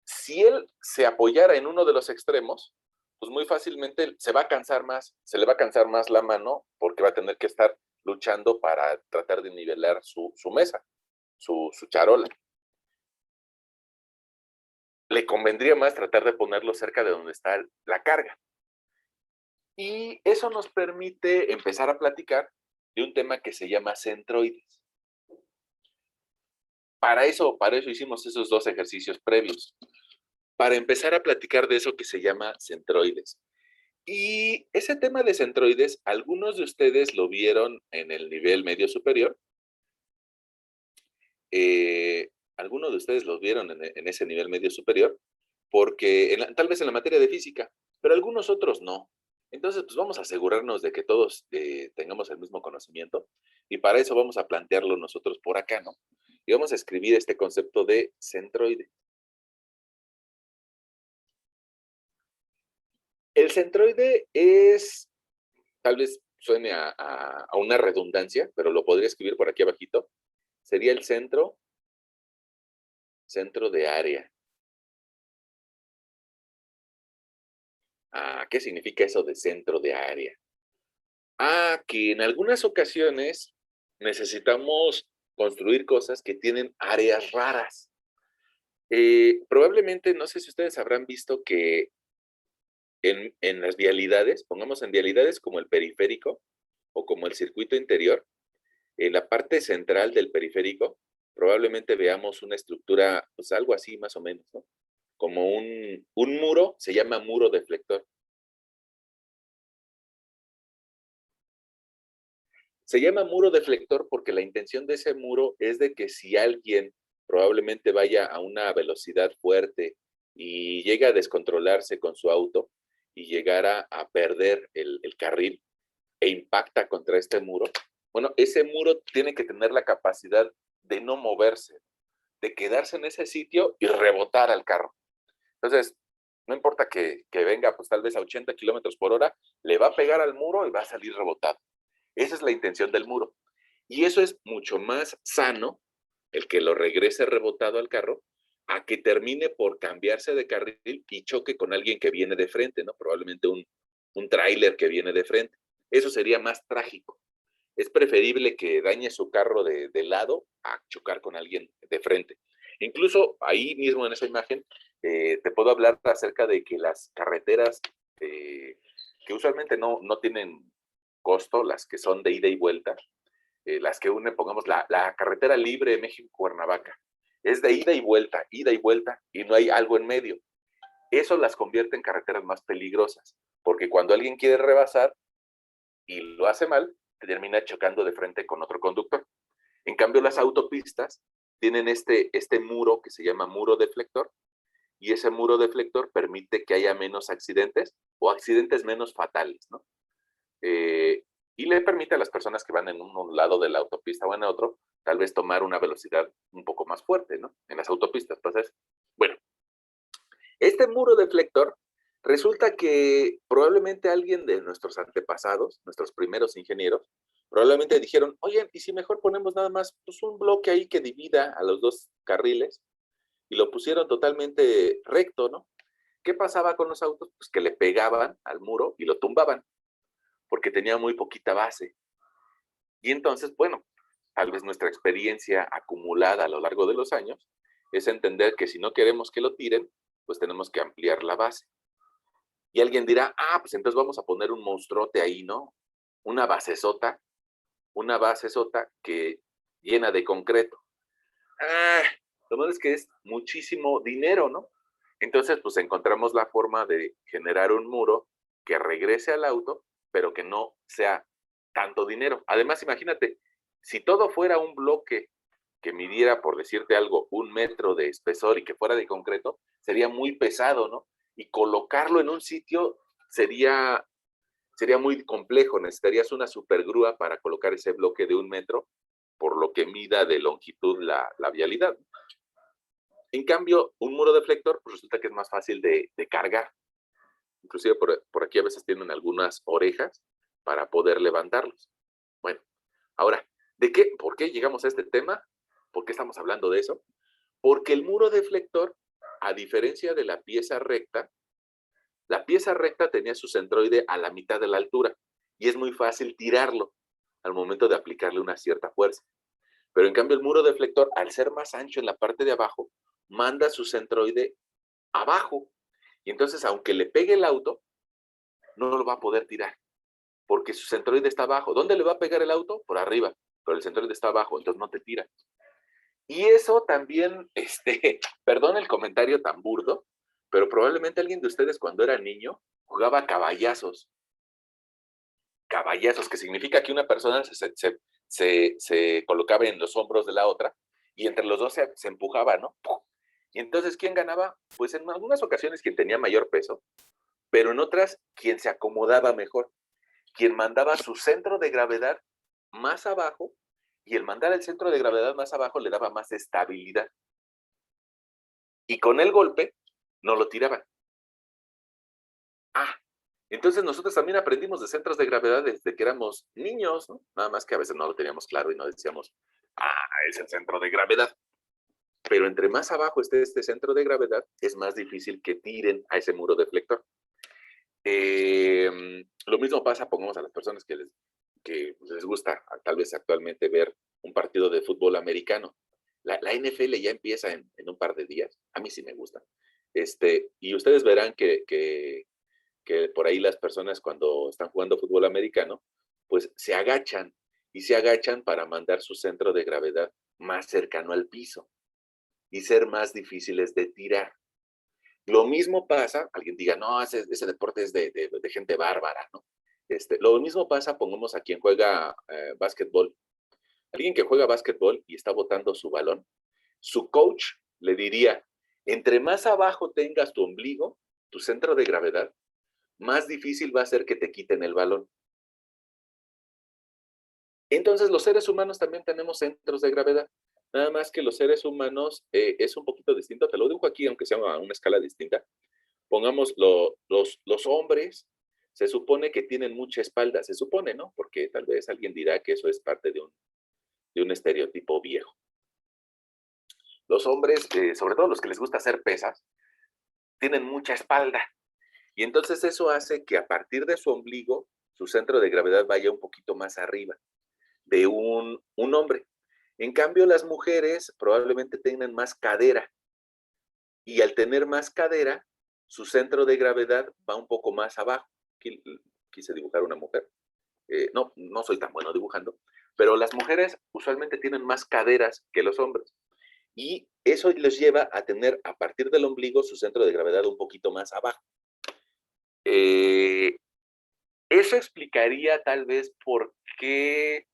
Si él se apoyara en uno de los extremos, pues muy fácilmente se le va a cansar más la mano porque va a tener que estar luchando para tratar de nivelar su mesa, su charola. Le convendría más tratar de ponerlo cerca de donde está la carga. Y eso nos permite empezar a platicar de un tema que se llama centroides. Para eso hicimos esos 2 ejercicios previos, para empezar a platicar de eso que se llama centroides. Y ese tema de centroides, algunos de ustedes lo vieron en el nivel medio superior. Algunos de ustedes lo vieron en ese nivel medio superior, porque tal vez en la materia de física, pero algunos otros no. Entonces, pues vamos a asegurarnos de que todos tengamos el mismo conocimiento, y para eso vamos a plantearlo nosotros por acá, ¿no? Y vamos a escribir este concepto de centroide. El centroide es, tal vez suene a una redundancia, pero lo podría escribir por aquí abajito. Sería el centro de área. ¿Qué significa eso de centro de área? Que en algunas ocasiones necesitamos construir cosas que tienen áreas raras. Probablemente, no sé si ustedes habrán visto que en las vialidades, pongamos en vialidades como el periférico o como el circuito interior, en la parte central del periférico, probablemente veamos una estructura, pues algo así más o menos, ¿no? Como un muro, se llama muro deflector. Se llama muro deflector porque la intención de ese muro es de que si alguien probablemente vaya a una velocidad fuerte y llega a descontrolarse con su auto y llegara a perder el carril e impacta contra este muro, bueno, ese muro tiene que tener la capacidad de no moverse, de quedarse en ese sitio y rebotar al carro. Entonces, no importa que venga pues tal vez a 80 kilómetros por hora, le va a pegar al muro y va a salir rebotado. Esa es la intención del muro. Y eso es mucho más sano, el que lo regrese rebotado al carro, a que termine por cambiarse de carril y choque con alguien que viene de frente, ¿no? Probablemente un tráiler que viene de frente. Eso sería más trágico. Es preferible que dañe su carro de lado a chocar con alguien de frente. Incluso ahí mismo en esa imagen te puedo hablar acerca de que las carreteras que usualmente no tienen costo, las que son de ida y vuelta, las que unen, pongamos, la carretera libre México-Cuernavaca, es de ida y vuelta, y no hay algo en medio. Eso las convierte en carreteras más peligrosas, porque cuando alguien quiere rebasar y lo hace mal, termina chocando de frente con otro conductor. En cambio, las autopistas tienen este muro que se llama muro deflector, y ese muro deflector permite que haya menos accidentes o accidentes menos fatales, ¿no? Y le permite a las personas que van en un lado de la autopista o en otro, tal vez tomar una velocidad un poco más fuerte, ¿no? En las autopistas. Entonces, bueno, este muro deflector resulta que probablemente alguien de nuestros antepasados, nuestros primeros ingenieros, probablemente dijeron, oye, ¿y si mejor ponemos nada más pues, un bloque ahí que divida a los dos carriles? Y lo pusieron totalmente recto, ¿no? ¿Qué pasaba con los autos? Pues que le pegaban al muro y lo tumbaban, porque tenía muy poquita base. Y entonces, bueno, tal vez nuestra experiencia acumulada a lo largo de los años es entender que si no queremos que lo tiren, pues tenemos que ampliar la base. Y alguien dirá, pues entonces vamos a poner un monstruote ahí, ¿no? Una basezota, una basezota que llena de concreto. Lo malo es que es muchísimo dinero, ¿no? Entonces, pues encontramos la forma de generar un muro que regrese al auto, pero que no sea tanto dinero. Además, imagínate, si todo fuera un bloque que midiera, por decirte algo, 1 metro de espesor y que fuera de concreto, sería muy pesado, ¿no? Y colocarlo en un sitio sería muy complejo. Necesitarías una supergrúa para colocar ese bloque de 1 metro, por lo que mida de longitud la vialidad. En cambio, un muro deflector, pues resulta que es más fácil de cargar. Inclusive por aquí a veces tienen algunas orejas para poder levantarlos. Bueno, ahora, ¿por qué llegamos a este tema? ¿Por qué estamos hablando de eso? Porque el muro deflector, a diferencia de la pieza recta tenía su centroide a la mitad de la altura y es muy fácil tirarlo al momento de aplicarle una cierta fuerza. Pero en cambio el muro deflector, al ser más ancho en la parte de abajo, manda su centroide abajo. Y entonces, aunque le pegue el auto, no lo va a poder tirar, porque su centroide está abajo. ¿Dónde le va a pegar el auto? Por arriba, pero el centroide está abajo, entonces no te tira. Y eso también, perdón el comentario tan burdo, pero probablemente alguien de ustedes cuando era niño jugaba caballazos. Caballazos, que significa que una persona se colocaba en los hombros de la otra y entre los dos se empujaba, ¿no? Y entonces, ¿quién ganaba? Pues en algunas ocasiones quien tenía mayor peso, pero en otras quien se acomodaba mejor, quien mandaba su centro de gravedad más abajo, y el mandar el centro de gravedad más abajo le daba más estabilidad. Y con el golpe no lo tiraban. Entonces nosotros también aprendimos de centros de gravedad desde que éramos niños, ¿no? Nada más que a veces no lo teníamos claro y no decíamos, es el centro de gravedad. Pero entre más abajo esté este centro de gravedad, es más difícil que tiren a ese muro deflector. Lo mismo pasa, pongamos, a las personas que les gusta tal vez actualmente ver un partido de fútbol americano. La NFL ya empieza en un par de días. A mí sí me gusta. Y ustedes verán que por ahí las personas cuando están jugando fútbol americano, pues se agachan y se agachan para mandar su centro de gravedad más cercano al piso y ser más difíciles de tirar. Lo mismo pasa, alguien diga, no, ese deporte es de gente bárbara, ¿no? Lo mismo pasa, pongamos a quien juega básquetbol. Alguien que juega básquetbol y está botando su balón, su coach le diría, entre más abajo tengas tu ombligo, tu centro de gravedad, más difícil va a ser que te quiten el balón. Entonces los seres humanos también tenemos centros de gravedad, nada más que los seres humanos es un poquito distinto, te lo digo aquí aunque sea a una escala distinta. Pongamos los hombres, se supone que tienen mucha espalda, se supone, ¿no? Porque tal vez alguien dirá que eso es parte de un estereotipo viejo. Los hombres, sobre todo los que les gusta hacer pesas, tienen mucha espalda. Y entonces eso hace que a partir de su ombligo, su centro de gravedad vaya un poquito más arriba de un hombre. En cambio, las mujeres probablemente tengan más cadera. Y al tener más cadera, su centro de gravedad va un poco más abajo. Quise dibujar una mujer. No soy tan bueno dibujando. Pero las mujeres usualmente tienen más caderas que los hombres. Y eso les lleva a tener a partir del ombligo su centro de gravedad un poquito más abajo. Eso explicaría tal vez por qué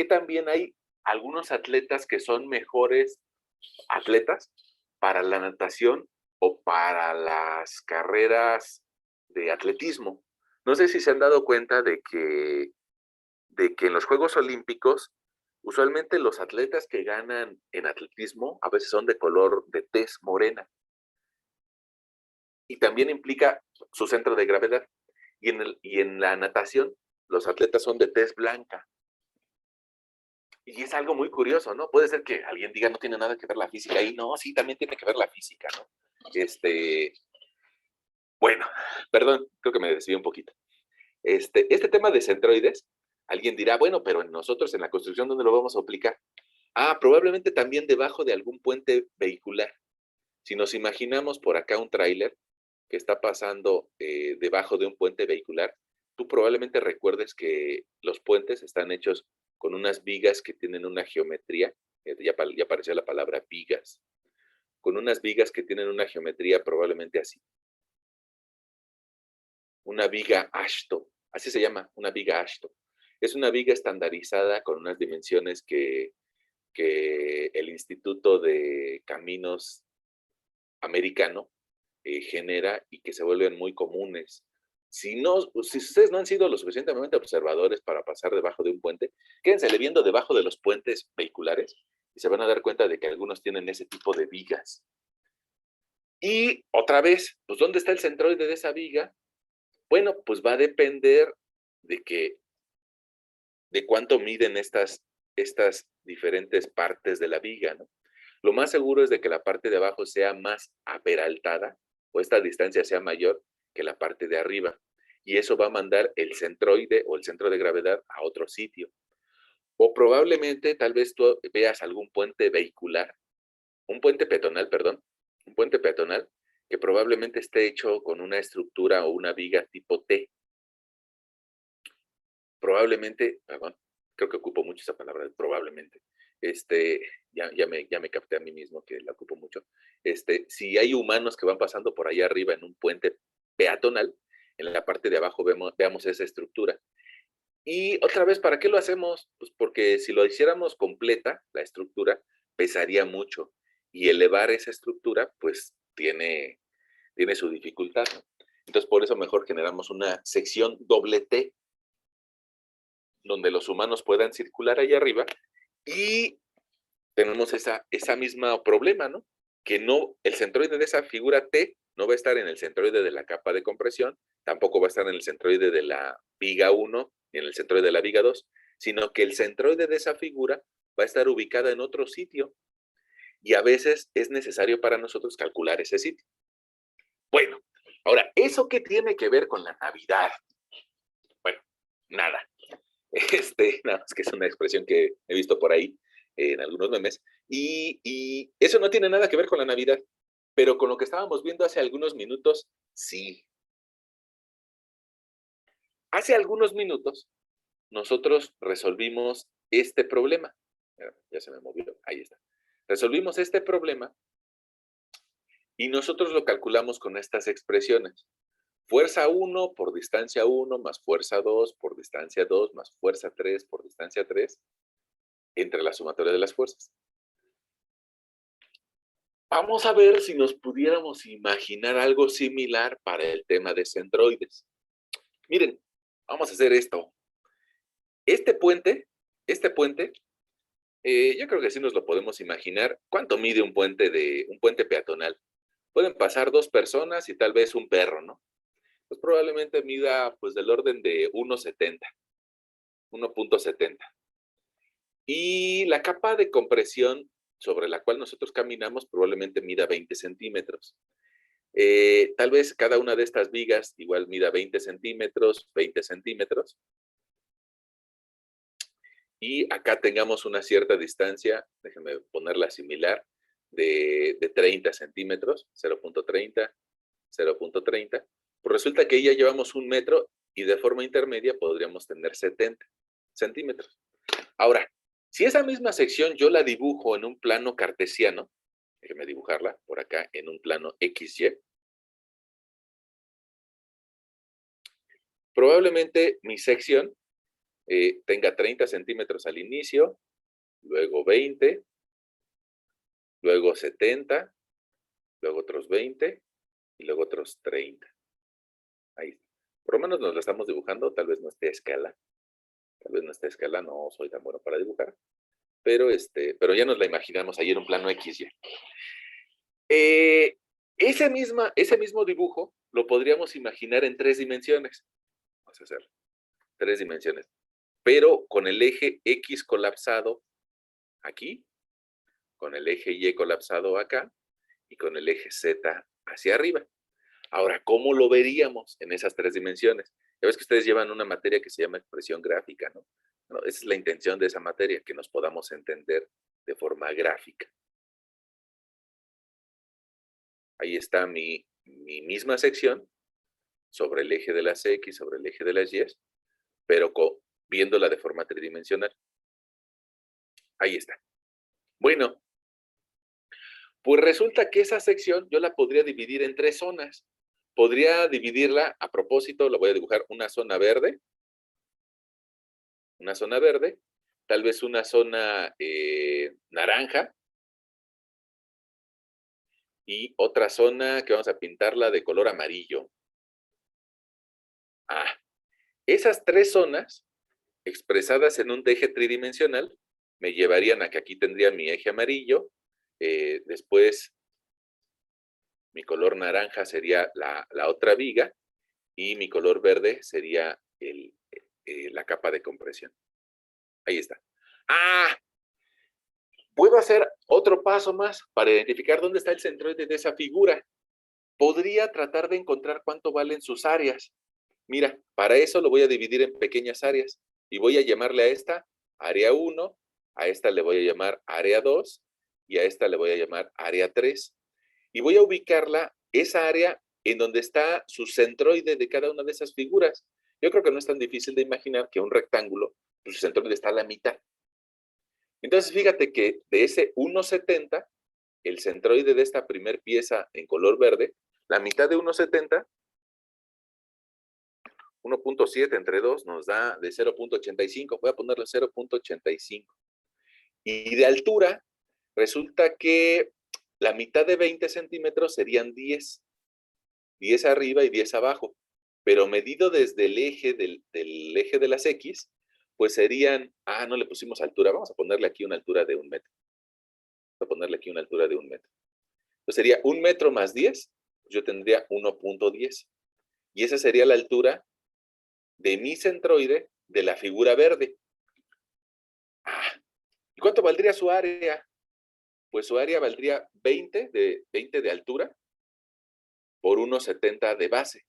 también hay algunos atletas que son mejores atletas para la natación o para las carreras de atletismo. No sé si se han dado cuenta de que en los Juegos Olímpicos, usualmente los atletas que ganan en atletismo a veces son de color de tez morena. Y también implica su centro de gravedad. Y en la natación, los atletas son de tez blanca. Y es algo muy curioso, ¿no? Puede ser que alguien diga, no tiene nada que ver la física ahí. No, sí, también tiene que ver la física, ¿no? Bueno, perdón, creo que me desvié un poquito. Este tema de centroides, alguien dirá, bueno, pero nosotros en la construcción, ¿dónde lo vamos a aplicar? Probablemente también debajo de algún puente vehicular. Si nos imaginamos por acá un tráiler que está pasando debajo de un puente vehicular, tú probablemente recuerdes que los puentes están hechos con unas vigas que tienen una geometría, ya apareció la palabra vigas, con unas vigas que tienen una geometría probablemente así. Una viga AASHTO, así se llama, una viga AASHTO. Es una viga estandarizada con unas dimensiones que el Instituto de Caminos americano genera y que se vuelven muy comunes. Si ustedes no han sido lo suficientemente observadores para pasar debajo de un puente, quédensele viendo debajo de los puentes vehiculares y se van a dar cuenta de que algunos tienen ese tipo de vigas. Y otra vez, pues ¿dónde está el centroide de esa viga? Bueno, pues va a depender de cuánto miden estas diferentes partes de la viga, ¿no? Lo más seguro es de que la parte de abajo sea más aperaltada o esta distancia sea mayor que la parte de arriba. Y eso va a mandar el centroide o el centro de gravedad a otro sitio. O probablemente tal vez tú veas algún puente vehicular, un puente peatonal, perdón, un puente peatonal que probablemente esté hecho con una estructura o una viga tipo T. Probablemente, perdón, creo que ocupo mucho esa palabra, probablemente. Ya me capté a mí mismo que la ocupo mucho. Si hay humanos que van pasando por allá arriba en un puente peatonal, en la parte de abajo veamos esa estructura. Y otra vez, ¿para qué lo hacemos? Pues porque si lo hiciéramos completa, la estructura, pesaría mucho. Y elevar esa estructura, pues tiene su dificultad, ¿no? Entonces, por eso mejor generamos una sección doble T, donde los humanos puedan circular ahí arriba y tenemos esa misma problema, ¿no? Que no, el centroide de esa figura T no va a estar en el centroide de la capa de compresión, tampoco va a estar en el centroide de la viga 1 ni en el centroide de la viga 2, sino que el centroide de esa figura va a estar ubicada en otro sitio y a veces es necesario para nosotros calcular ese sitio. Bueno, ahora, ¿eso qué tiene que ver con la Navidad? Bueno, nada. Nada más que es una expresión que he visto por ahí en algunos memes, y eso no tiene nada que ver con la Navidad, pero con lo que estábamos viendo hace algunos minutos, sí. Hace algunos minutos nosotros resolvimos este problema. Ya se me movió, ahí está. Resolvimos este problema y nosotros lo calculamos con estas expresiones. Fuerza 1 por distancia 1 más fuerza 2 por distancia 2 más fuerza 3 por distancia 3 entre la sumatoria de las fuerzas. Vamos a ver si nos pudiéramos imaginar algo similar para el tema de centroides. Miren, vamos a hacer esto. Este puente, yo creo que sí nos lo podemos imaginar. ¿Cuánto mide un puente peatonal? Pueden pasar 2 personas y tal vez un perro, ¿no? Pues probablemente mida pues del orden de 1.70. Y la capa de compresión sobre la cual nosotros caminamos probablemente mida 20 centímetros. Tal vez cada una de estas vigas igual mida 20 centímetros, 20 centímetros. Y acá tengamos una cierta distancia, déjenme ponerla similar, de 30 centímetros, 0.30, 0.30. Pues resulta que ahí ya llevamos 1 metro y de forma intermedia podríamos tener 70 centímetros. Ahora, si esa misma sección yo la dibujo en un plano cartesiano, déjenme dibujarla por acá en un plano XY, probablemente mi sección tenga 30 centímetros al inicio, luego 20, luego 70, luego otros 20 y luego otros 30. Ahí. Por lo menos nos la estamos dibujando, tal vez no esté a escala. Tal vez no esté a escala, no soy tan bueno para dibujar. Pero ya nos la imaginamos ahí en un plano XY. Ese mismo dibujo lo podríamos imaginar en 3 dimensiones. Vamos a hacer 3 dimensiones. Pero con el eje X colapsado aquí, con el eje Y colapsado acá y con el eje Z hacia arriba. Ahora, ¿cómo lo veríamos en esas 3 dimensiones? Ya ves que ustedes llevan una materia que se llama expresión gráfica, ¿no? Bueno, esa es la intención de esa materia, que nos podamos entender de forma gráfica. Ahí está mi misma sección sobre el eje de las X, sobre el eje de las Y, pero viéndola de forma tridimensional. Ahí está. Bueno, pues resulta que esa sección yo la podría dividir en 3 zonas. Podría dividirla, a propósito, lo voy a dibujar una zona verde, tal vez una zona naranja, y otra zona que vamos a pintarla de color amarillo. Esas 3 zonas, expresadas en un eje tridimensional, me llevarían a que aquí tendría mi eje amarillo, después mi color naranja sería la otra viga, y mi color verde sería la capa de compresión. Ahí está. Puedo hacer otro paso más para identificar dónde está el centroide de esa figura. Podría tratar de encontrar cuánto valen sus áreas. Mira, para eso lo voy a dividir en pequeñas áreas y voy a llamarle a esta área 1, a esta le voy a llamar área 2 y a esta le voy a llamar área 3. Y voy a ubicarla, esa área, en donde está su centroide de cada una de esas figuras. Yo creo que no es tan difícil de imaginar que un rectángulo, pues su centroide está a la mitad. Entonces, fíjate que de ese 1.70, el centroide de esta primer pieza en color verde, la mitad de 1.70, 1.7 entre 2 nos da de 0.85. Voy a ponerle 0.85. Y de altura, resulta que la mitad de 20 centímetros serían 10. 10 arriba y 10 abajo. Pero medido desde el eje del eje de las X, pues serían, no le pusimos altura, vamos a ponerle aquí una altura de 1 metro. Voy a ponerle aquí una altura de 1 metro. Entonces sería 1 metro más 10, pues yo tendría 1.10. Y esa sería la altura de mi centroide de la figura verde. ¿Y cuánto valdría su área? Pues su área valdría 20 de altura por 1.70 de base.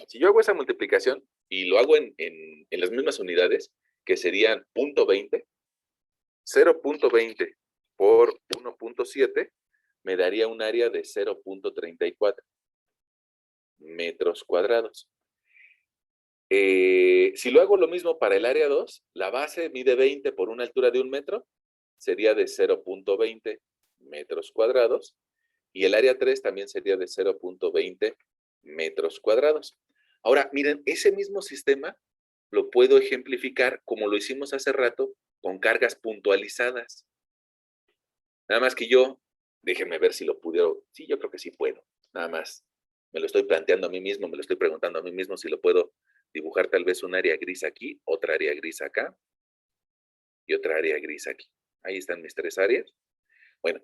Si yo hago esa multiplicación y lo hago en las mismas unidades, que serían 0.20. 0.20 por 1.7 me daría un área de 0.34 metros cuadrados. Si lo hago lo mismo para el área 2, la base mide 20 por una altura de 1 metro, sería de 0.20 metros cuadrados, y el área 3 también sería de 0.20 metros cuadrados. Ahora, miren, ese mismo sistema lo puedo ejemplificar como lo hicimos hace rato con cargas puntualizadas. Nada más que déjenme ver si lo pudiera. Sí, yo creo que sí puedo. Nada más me lo estoy planteando a mí mismo, me lo estoy preguntando a mí mismo si lo puedo dibujar tal vez un área gris aquí, otra área gris acá y otra área gris aquí. Ahí están mis 3 áreas. Bueno,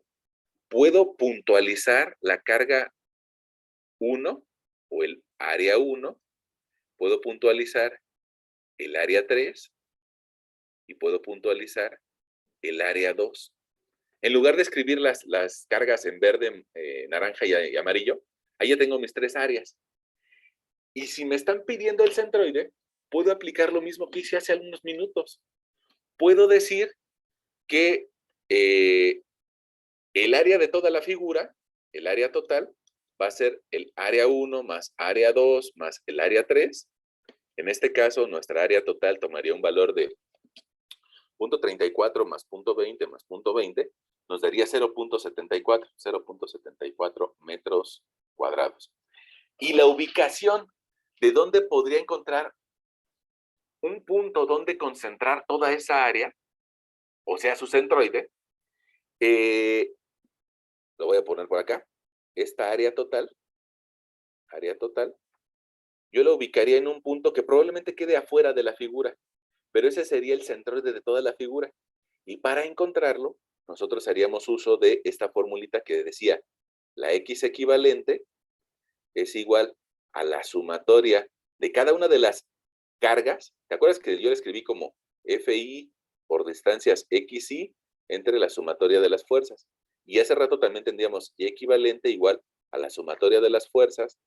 puedo puntualizar la carga 1 o el área 1, puedo puntualizar el área 3 y puedo puntualizar el área 2. En lugar de escribir las cargas en verde, naranja y amarillo, ahí ya tengo mis 3 áreas. Y si me están pidiendo el centroide, puedo aplicar lo mismo que hice hace algunos minutos. Puedo decir que el área de toda la figura, el área total, va a ser el área 1 más área 2 más el área 3. En este caso, nuestra área total tomaría un valor de 0.34 más 0.20 más 0.20, nos daría 0.74 metros cuadrados. Y la ubicación de dónde podría encontrar un punto donde concentrar toda esa área, o sea, su centroide, lo voy a poner por acá, esta área total, yo la ubicaría en un punto que probablemente quede afuera de la figura, pero ese sería el centroide de toda la figura. Y para encontrarlo, nosotros haríamos uso de esta formulita que decía, la X equivalente es igual a la sumatoria de cada una de las cargas. ¿Te acuerdas que yo le escribí como FI por distancias XY entre la sumatoria de las fuerzas? Y hace rato también tendríamos Y equivalente igual a la sumatoria de las fuerzas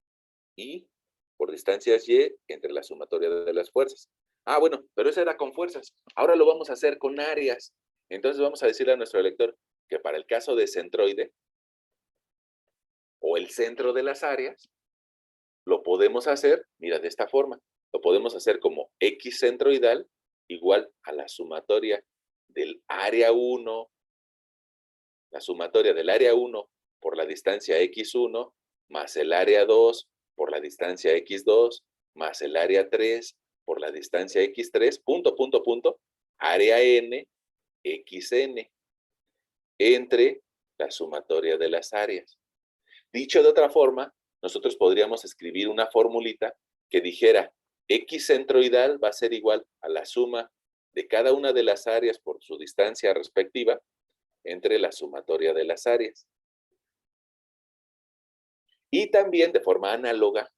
y por distancias Y entre la sumatoria de las fuerzas. Ah, bueno, pero eso era con fuerzas. Ahora lo vamos a hacer con áreas. Entonces vamos a decirle a nuestro lector que para el caso de centroide o el centro de las áreas, lo podemos hacer, mira, de esta forma. Lo podemos hacer como X centroidal igual a la sumatoria del área 1, la sumatoria del área 1 por la distancia X1 más el área 2 por la distancia X2 más el área 3 por la distancia X3, área N, XN, entre la sumatoria de las áreas. Dicho de otra forma, nosotros podríamos escribir una formulita que dijera X centroidal va a ser igual a la suma de cada una de las áreas por su distancia respectiva entre la sumatoria de las áreas. Y también de forma análoga,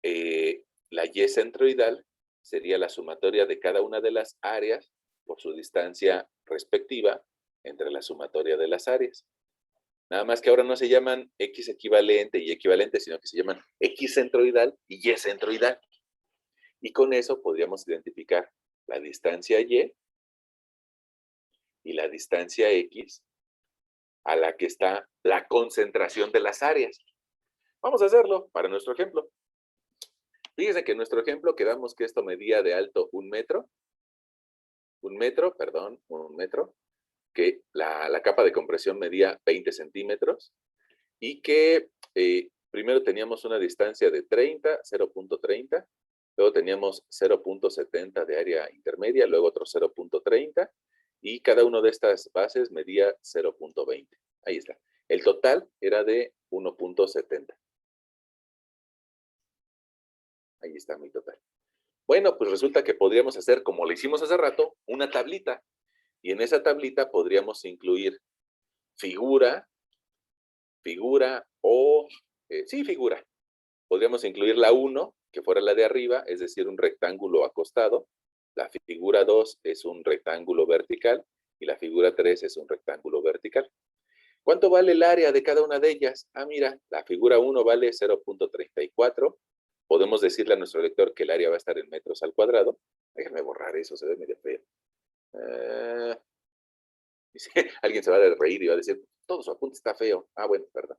la Y centroidal sería la sumatoria de cada una de las áreas por su distancia respectiva entre la sumatoria de las áreas. Nada más que ahora no se llaman X equivalente y equivalente, sino que se llaman X centroidal y Y centroidal. Y con eso podríamos identificar la distancia Y y la distancia X a la que está la concentración de las áreas. Vamos a hacerlo para nuestro ejemplo. Fíjense que en nuestro ejemplo quedamos que esto medía de alto 1 metro. 1 metro, que la capa de compresión medía 20 centímetros y que primero teníamos una distancia de 0.30, luego teníamos 0.70 de área intermedia, luego otro 0.30 y cada una de estas bases medía 0.20. Ahí está. El total era de 1.70. Ahí está mi total. Bueno, pues resulta que podríamos hacer, como lo hicimos hace rato, una tablita. Y en esa tablita podríamos incluir figura. Podríamos incluir la 1, que fuera la de arriba, es decir, un rectángulo acostado. La figura 2 es un rectángulo vertical y la figura 3 es un rectángulo vertical. ¿Cuánto vale el área de cada una de ellas? Ah, mira, la figura 1 vale 0.34. Podemos decirle a nuestro lector que el área va a estar en metros al cuadrado. Déjenme borrar eso, se ve medio feo. Dice, alguien se va a reír y va a decir, todo su apunte está feo. Ah, bueno, perdón.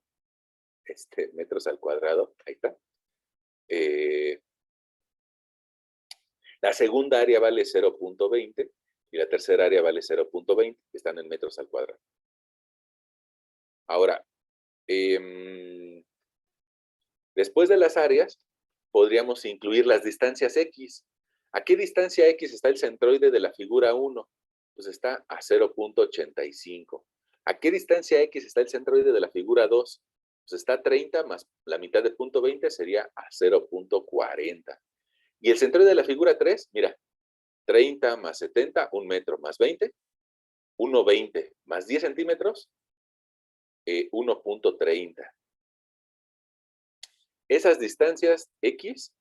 Metros al cuadrado, ahí está. La segunda área vale 0.20 y la tercera área vale 0.20, están en metros al cuadrado. Ahora, después de las áreas, podríamos incluir las distancias X. ¿A qué distancia X está el centroide de la figura 1? Pues está a 0.85. ¿A qué distancia X está el centroide de la figura 2? Pues está a 30 más la mitad de 0.20 sería a 0.40. Y el centroide de la figura 3, mira, 30 más 70, 1 metro, más 20, 1.20, más 10 centímetros, 1.30. Esas distancias X,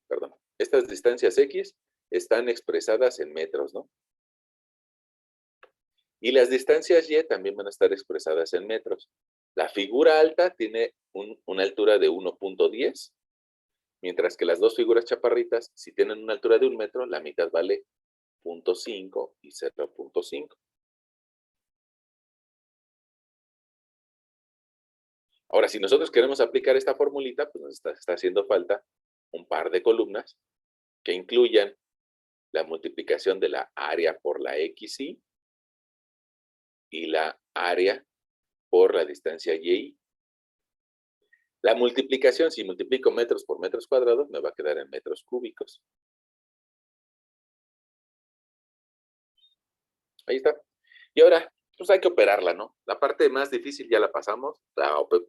perdón, estas distancias X están expresadas en metros, ¿no? Y las distancias Y también van a estar expresadas en metros. La figura alta tiene una altura de 1.10, mientras que las dos figuras chaparritas, si tienen una altura de 1 metro, la mitad vale 0.5 y 0.5. Ahora, si nosotros queremos aplicar esta formulita, pues nos está haciendo falta un par de columnas que incluyan la multiplicación de la área por la XY y la área por la distancia Y. La multiplicación, si multiplico metros por metros cuadrados, me va a quedar en metros cúbicos. Ahí está. Y ahora, pues hay que operarla, ¿no? La parte más difícil ya la pasamos.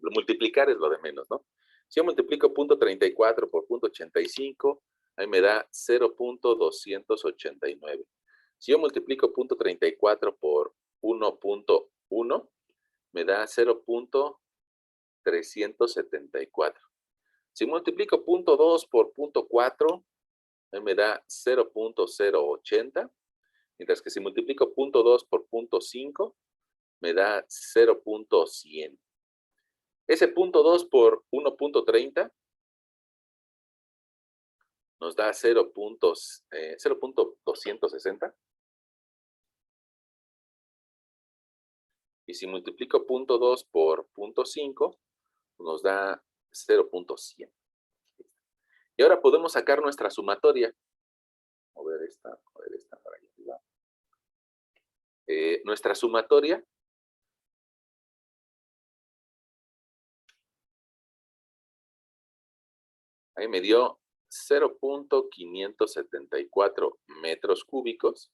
Multiplicar es lo de menos, ¿no? Si yo multiplico 0.34 por 0.85, ahí me da 0.289. Si yo multiplico 0.34 por 1.1, me da 0.374. Si multiplico 0.2 por 0.4, ahí me da 0.080. Mientras que si multiplico 0.2 por 0.5, me da 0.100. Ese 0.2 por 1.30 nos da 0.260. Y si multiplico 0.2 por 0.5, nos da 0.100. Y ahora podemos sacar nuestra sumatoria. Mover esta para allá arriba. Nuestra sumatoria ahí me dio 0.574 metros cúbicos,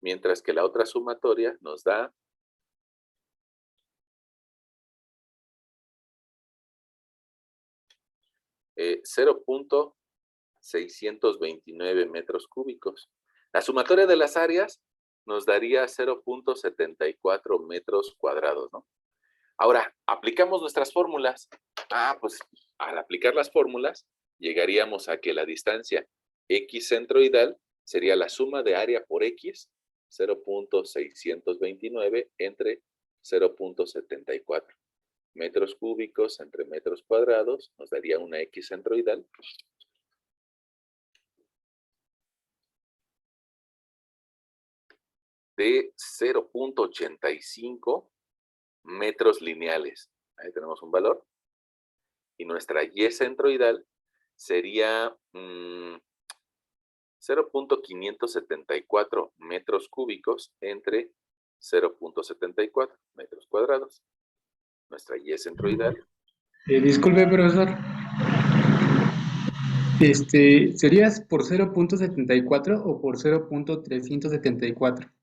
mientras que la otra sumatoria nos da 0.629 metros cúbicos. La sumatoria de las áreas nos daría 0.74 metros cuadrados, ¿no? Ahora, aplicamos nuestras fórmulas. Pues al aplicar las fórmulas, llegaríamos a que la distancia X centroidal sería la suma de área por X, 0.629 entre 0.74. Metros cúbicos entre metros cuadrados nos daría una X centroidal. De 0.85 metros lineales. Ahí tenemos un valor. Y nuestra Y centroidal sería 0.574 metros cúbicos entre 0.74 metros cuadrados. Nuestra Y centroidal. Disculpe, profesor. ¿Serías por 0.74 o por 0.374?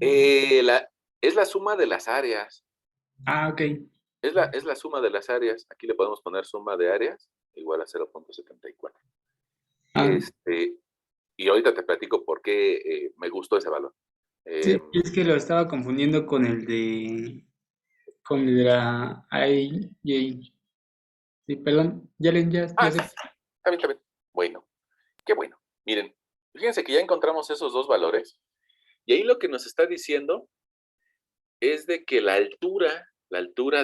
Es la suma de las áreas. Ok. Es la suma de las áreas. Aquí le podemos poner suma de áreas igual a 0.74. Y ahorita te platico por qué me gustó ese valor. Sí, es que lo estaba confundiendo con el de la IJ. Sí, perdón, ya sé. Está bien. Bueno, qué bueno. Miren, fíjense que ya encontramos esos dos valores. Y ahí lo que nos está diciendo es de que la altura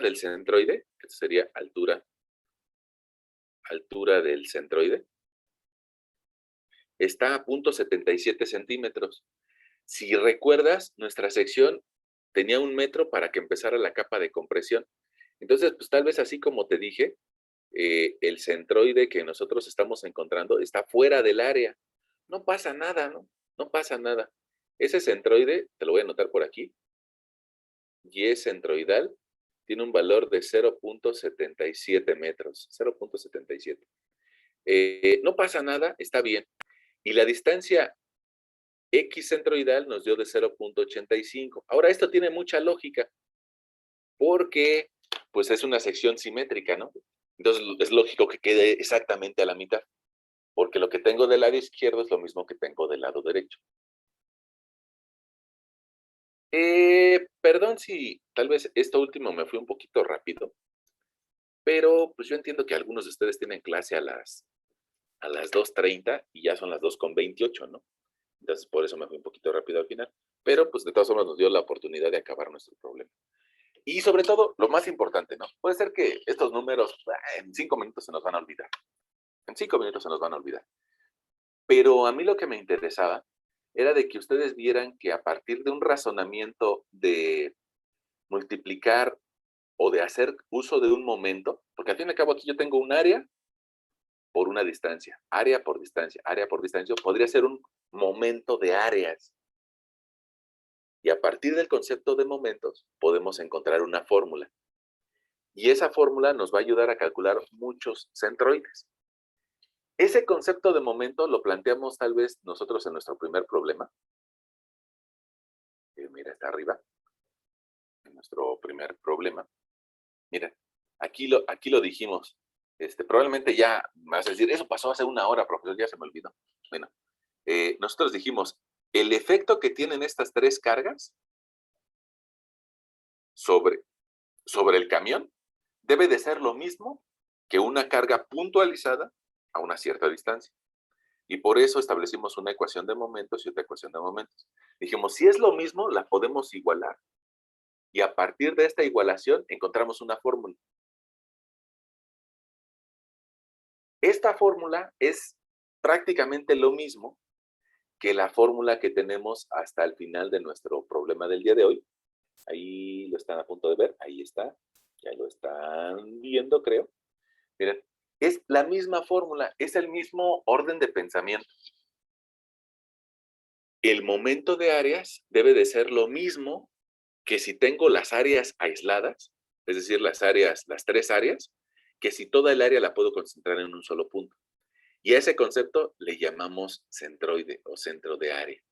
del centroide, que sería altura del centroide, está a 0.77 centímetros. Si recuerdas, nuestra sección tenía 1 metro para que empezara la capa de compresión. Entonces, pues tal vez así como te dije, el centroide que nosotros estamos encontrando está fuera del área. No pasa nada, ¿no? No pasa nada. Ese centroide, te lo voy a anotar por aquí, y es centroidal, tiene un valor de 0.77 metros, 0.77. No pasa nada, está bien. Y la distancia X centroidal nos dio de 0.85. Ahora, esto tiene mucha lógica, porque pues es una sección simétrica, ¿no? Entonces es lógico que quede exactamente a la mitad, porque lo que tengo del lado izquierdo es lo mismo que tengo del lado derecho. Perdón si tal vez esto último me fui un poquito rápido, pero pues yo entiendo que algunos de ustedes tienen clase a las 2:30 y ya son las 2:28, ¿no? Entonces por eso me fui un poquito rápido al final, pero pues de todas formas nos dio la oportunidad de acabar nuestro problema. Y sobre todo, lo más importante, ¿no? Puede ser que estos números en 5 minutos se nos van a olvidar. En 5 minutos se nos van a olvidar. Pero a mí lo que me interesaba era de que ustedes vieran que a partir de un razonamiento de multiplicar o de hacer uso de un momento, porque al fin y al cabo aquí yo tengo un área por una distancia, área por distancia, área por distancia, podría ser un momento de áreas. Y a partir del concepto de momentos podemos encontrar una fórmula. Y esa fórmula nos va a ayudar a calcular muchos centroides. Ese concepto de momento lo planteamos tal vez nosotros en nuestro primer problema. Mira, está arriba. En nuestro primer problema. Mira, aquí lo dijimos. Probablemente ya me vas a decir, eso pasó hace 1 hora, profesor, ya se me olvidó. Bueno, nosotros dijimos, el efecto que tienen estas 3 cargas sobre el camión debe de ser lo mismo que una carga puntualizada a una cierta distancia. Y por eso establecimos una ecuación de momentos y otra ecuación de momentos. Dijimos, si es lo mismo, la podemos igualar. Y a partir de esta igualación encontramos una fórmula. Esta fórmula es prácticamente lo mismo que la fórmula que tenemos hasta el final de nuestro problema del día de hoy. Ahí lo están a punto de ver, ahí está. Ya lo están viendo, creo. Miren, es la misma fórmula, es el mismo orden de pensamiento. El momento de áreas debe de ser lo mismo que si tengo las áreas aisladas, es decir, las 3 áreas, que si toda el área la puedo concentrar en un solo punto. Y a ese concepto le llamamos centroide o centro de área.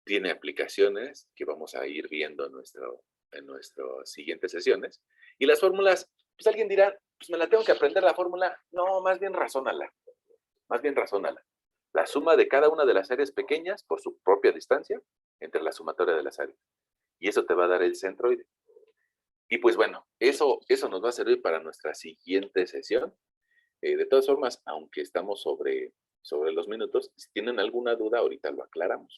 Tiene aplicaciones que vamos a ir viendo en nuestras siguientes sesiones. Y las fórmulas, pues alguien dirá, pues me la tengo que aprender la fórmula. No, más bien razónala. Más bien razónala. La suma de cada una de las áreas pequeñas por su propia distancia entre la sumatoria de las áreas. Y eso te va a dar el centroide. Y pues bueno, eso nos va a servir para nuestra siguiente sesión. De todas formas, aunque estamos sobre los minutos, si tienen alguna duda, ahorita lo aclaramos.